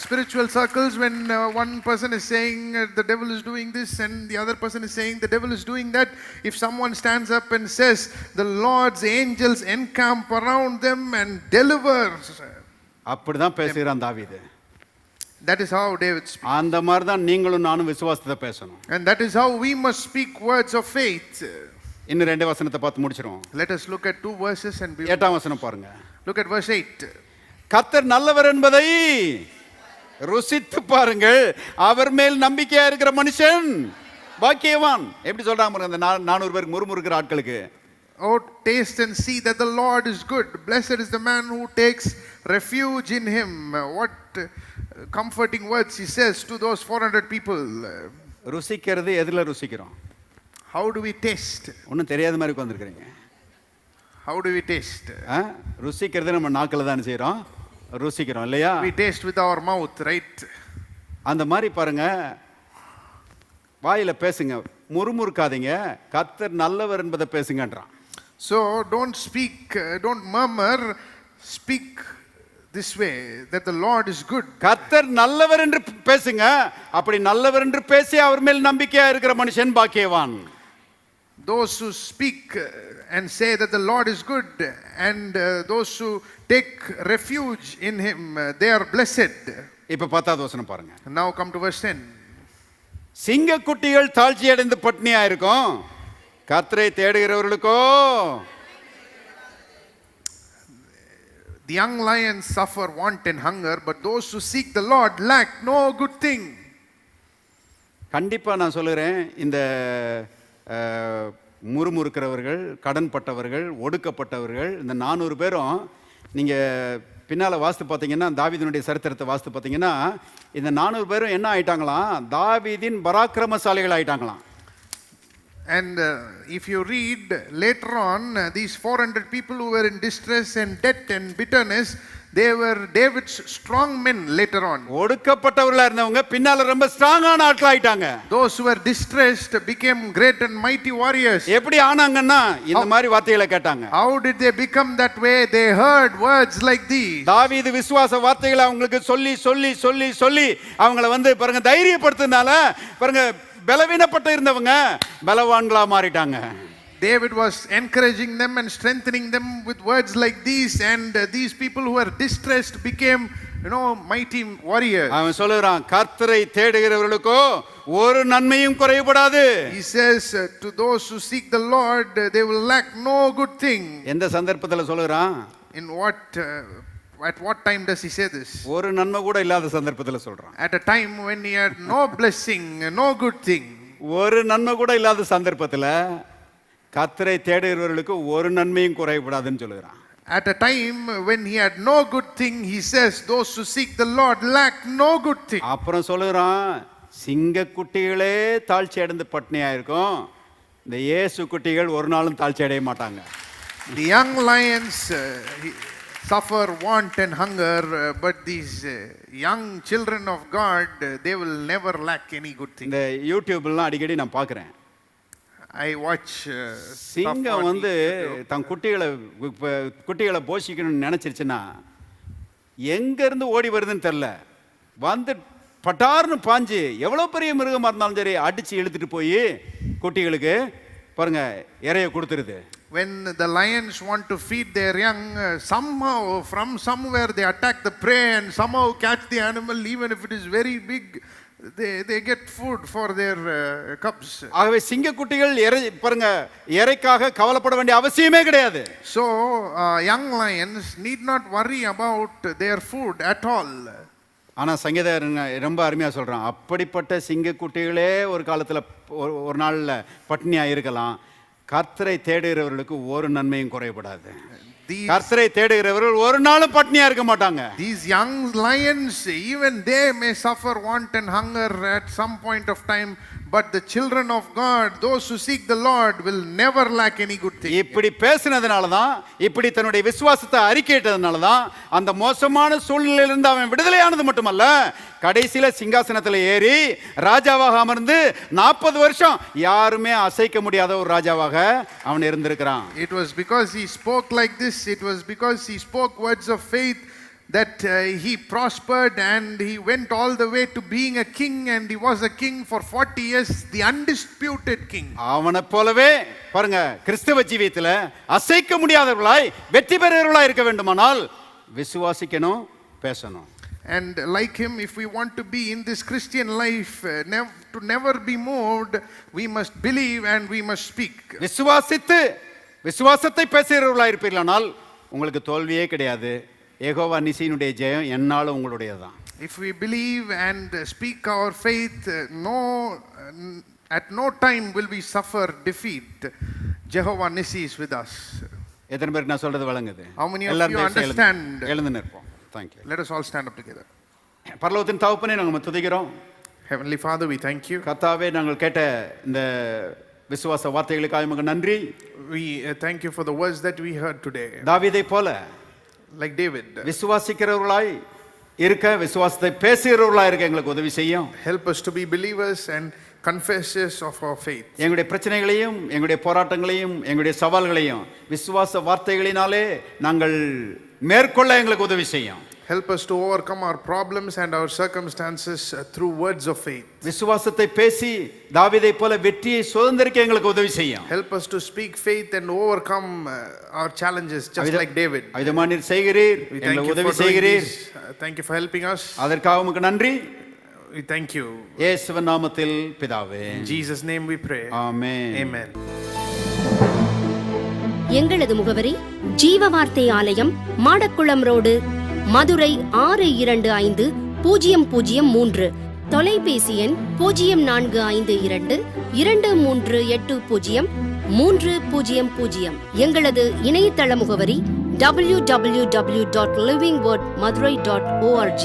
spiritual circles, when one person is saying the devil is doing this and the other person is saying the devil is doing that, if someone stands up and says the Lord's angels encamp around them and delivers, அப்படிதான் பேசுகிறான் தாவீது. that is how David speaks. அந்த மாதிரி தான் நீங்களும் நானும் விசுவாசத்தை பேசணும். And that is how we must speak words of faith. இன்னும் 2 வசனத்தை பார்த்து முடிச்சிருவோம். Let us look at 2 verses and 8ஆம் வசனம் பாருங்க. look at verse 8. கர்த்தர் நல்லவர் என்பதை ருசித்து பாருங்கள், அவர் மேல் நம்பிக்கையா இருக்கிற மனுஷன் பாக்கியவான். எப்படி சொல்றாங்க பாருங்க அந்த 400 பேருக்கு முறுமுறுக்கிற ஆட்களுக்கு. Oh, taste and see that the Lord is good. Blessed is the man who takes refuge in him. What comforting words he says to those 400 people. ருசிக்கிறது எதுல ருசிக்கிறோம்? How do we taste? ஒன்றும் தெரியாத மாதிரி உட்காந்துருக்கிறீங்க. How do we taste? ருசிக்கிறது நம்ம நாக்கில் தான் செய்கிறோம், ருசிக்கிறோம் இல்லையா? We taste with our mouth, right? அந்த மாதிரி பாருங்க, வாயில பேசுங்க, முறுமுறுக்காதீங்க, கர்த்தர் நல்லவர் என்பதை பேசுங்கன்றான். So don't speak, don't murmur, speak this way that the Lord is good. கர்த்தர் நல்லவர் என்று பேசுங்க. அப்படி நல்லவர் என்று பேசி அவர் மேல் நம்பிக்கையா இருக்கிற மனுஷன் பாக்கியவான். Those who speak and say that the Lord is good, and those who take refuge in him, they are blessed. இப்ப 10வது வசனம் பாருங்க. Now come to verse 10. சிங்கக்குட்டிகள் தாழ்ச்சி அடைந்து பட்னியா இருக்கும், கர்த்தரை தேடுகிறவர்களுக்கோ the young lions suffer want and hunger, but those who seek the Lord lack no good thing. கண்டிப்பா நான் சொல்லுறேன், இந்த முறுமுறுக்கிறவர்கள், கடன்பட்டவர்கள், ஒடுக்கப்பட்டவர்கள், இந்த 400 பேரும் நீங்க பின்னால வாஸ்து பார்த்தீங்கன்னா, தாவீதினுடைய சரித்திரத்தை வாஸ்து பார்த்தீங்கன்னா, இந்த 400 பேரும் என்ன ஆயிட்டாங்களாம்? தாவீதின் பராக்கிரமசாலிகள் ஆயிட்டாங்களாம். And if you read later on, these 400 people who were in distress and debt and bitterness, they were David's strong men later on. ஒடுக்கப்பட்டவர்களா இருந்தவங்க பின்னால ரொம்ப ஸ்ட்ராங்கான ஆட்கள் ஆயிட்டாங்க. Those who were distressed became great and mighty warriors. எப்படி ஆனாங்கன்னா இந்த மாதிரி வார்த்தைகளை கேட்டாங்க. How did they become that way? They heard words like these. தாவீது விசுவாச வார்த்தைகளை அவங்களுக்கு சொல்லி சொல்லி சொல்லி சொல்லி அவங்கள வந்து பாருங்க தைரியப்படுத்தினால பாருங்க பலவீனப்பட்டு இருந்தவங்க பலவான்களா மாறிட்டாங்க. David was encouraging them and strengthening them with words like these, and these people who were distressed became, mighty warriors. அவன் சொல்றான், கர்த்தரை தேடுகிறவர்களுக்கோ ஒரு நன்மையும் குறைபடாது. He says to those who seek the Lord, they will lack no good thing. எந்த சந்தர்ப்பத்துல சொல்றான்? In at what time does he say this? ஒரு நன்மை கூட இல்லாத சந்தர்ப்பத்துல சொல்றான். At a time when he had no blessing, no good thing. ஒரு நன்மை கூட இல்லாத சந்தர்ப்பத்துல கர்த்தரை தேடுகிறவர்களுக்கு ஒரு நன்மையும் குறைபடாதுன்னு சொல்லுகிறான். At a time when he had no good thing, he says those who seek the Lord lack no good thing. அப்புறம் சொல்லுகிறான், சிங்கக்குட்டிகளே தாழ்ச்சி அடைந்து பட்னியா இருக்கும், இந்த இயேசு குட்டிகள் ஒரு நாளும் தாழ்ச்சி அடைய மாட்டாங்க. The young lions suffer want and hunger, but these young children of God, they will never lack any good thing. இந்த யூடியூப்லாம் அடிக்கடி நான் பார்க்குறேன். I watch சிங்கம் வந்து தன் குட்டிகளை போஷிக்கணும்னு நினைச்சிருச்சுன்னா எங்க இருந்து ஓடி வருதுன்னு தெரியல, வந்து பட்டார்னு பாஞ்சு எவ்வளவு பெரிய மிருகமா இருந்தாலும் சரி அடிச்சு இழுத்துட்டு போய் குட்டிகளுக்கு பாருங்க இறைய கொடுத்துருது. When the lions want to feed their young, somehow from somewhere they attack the prey and somehow catch the animal, even if it is very big. They get food for their cubs. ஆகவே சிங்கக்குட்டிகள் பாருங்க இறைக்காக கவலைப்பட வேண்டிய அவசியமே கிடையாது. So young lions need not worry about their food at all. ஆனா சங்கீதம் ரொம்ப அருமையா சொல்றான், அப்படிப்பட்ட சிங்கக்குட்டிகளே ஒரு காலத்துல ஒரு நாள்ல பட்னியா இருக்கலாம், கர்த்தரை தேடுகிறவர்களுக்கு ஒரு நன்மையும் குறைபடாது. கர்த்தரை தேடுகிறவர்கள் ஒரு நாளும் பட்னியா இருக்க மாட்டாங்க. These young lions, even they may suffer want and hunger at some point of time, but the children of God, those who seek the Lord, will never lack any good thing. இப்படி பேசினதுனால தான், இப்படி தன்னுடைய விசுவாசத்தை அறிக்கையிட்டதுனால தான் அந்த மோசமான சூழ்நிலையிலிருந்து அவன் விடுதலையானது மட்டுமல்ல, கடைசியில சிங்காசனத்தில் ஏறி ராஜாவாக அமர்ந்து 40 வருஷம் யாருமே அசைக்க முடியாத ஒரு ராஜாவாக அவன் இருந்திருக்கிறான். It was because he spoke like this, it was because he spoke words of faith, that he prospered and he went all the way to being a king, and he was a king for 40 years, the undisputed king. அவனை போலவே பாருங்க, கிறிஸ்தவ ஜீவியத்தில் அசைக்க முடியாதவர்களாய் வெற்றி பெறுகிறவர்களாய் இருக்க வேண்டுமானால் விசுவாசிக்கணும், பேசணும். And like him, if we want to be in this Christian life, to never be moved, we must believe and we must speak. விசுவாசித்து விசுவாசத்தை பேசுகிறவர்களாய் இருப்பீர்களானால் உங்களுக்கு தோல்வியே கிடையாது. யெகோவா நிசியினுடைய ஜெயம் என்னாலும் உங்களுடையதுதான். If we believe and speak our faith, at no time will we suffer defeat. Jehovah Nissi is with us. எத்தனை பேருக்கு நான் சொல்றது விளங்குது? How many of you understand? எழுந்து நிற்போம். Thank you. Let us all stand up together. பரலோகத்தின் தகப்பனே, நாங்கள் துதிக்கிறோம். Heavenly Father, we thank you. கர்த்தாவே, நாங்கள் கேட்ட இந்த விசுவாச வார்த்தைகளுக்காக உமக்கு நன்றி. We thank you for the words that we heard today. தாவீதை போல, like David, விசுவாசிக்கிறவர்களாய் இருக்க, விசுவாசத்தை பேசுகிறவர்களாய் இருக்க எங்களுக்கு உதவி செய்யும். Help us to be believers and confessors of our faith. எங்களுடைய பிரச்சனைகளையும் எங்களுடைய போராட்டங்களையும் எங்களுடைய சவால்களையும் விசுவாச வார்த்தைகளினாலே நாங்கள் மேற்கொள்ள எங்களுக்கு உதவி செய்யும். Help us to overcome our problems and our circumstances through words of faith. விசுவாசத்தை பேசி தாவீதை போல வெற்றியை சுதந்தரிக்க எங்களுக்கு உதவி செய்யும். Help us to speak faith and overcome our challenges just like David. ஐதமான் நீர் செய்கிறீர், எங்களுக்கு உதவி செய்கிறீர். Thank you for helping us. அதற்காக உமக்கு நன்றி. We thank you. இயேசுவின் நாமத்தில் பிதாவே. In Jesus name we pray. Amen. Amen. எங்களது முகவரி ஜீவ வார்த்தை ஆலயம், மாடக்குளம் ரோடு, மதுரை 625003. தொலைபேசி எண் 0452238030. எங்களது இணையதள முகவரி www.livingwordmadurai.org.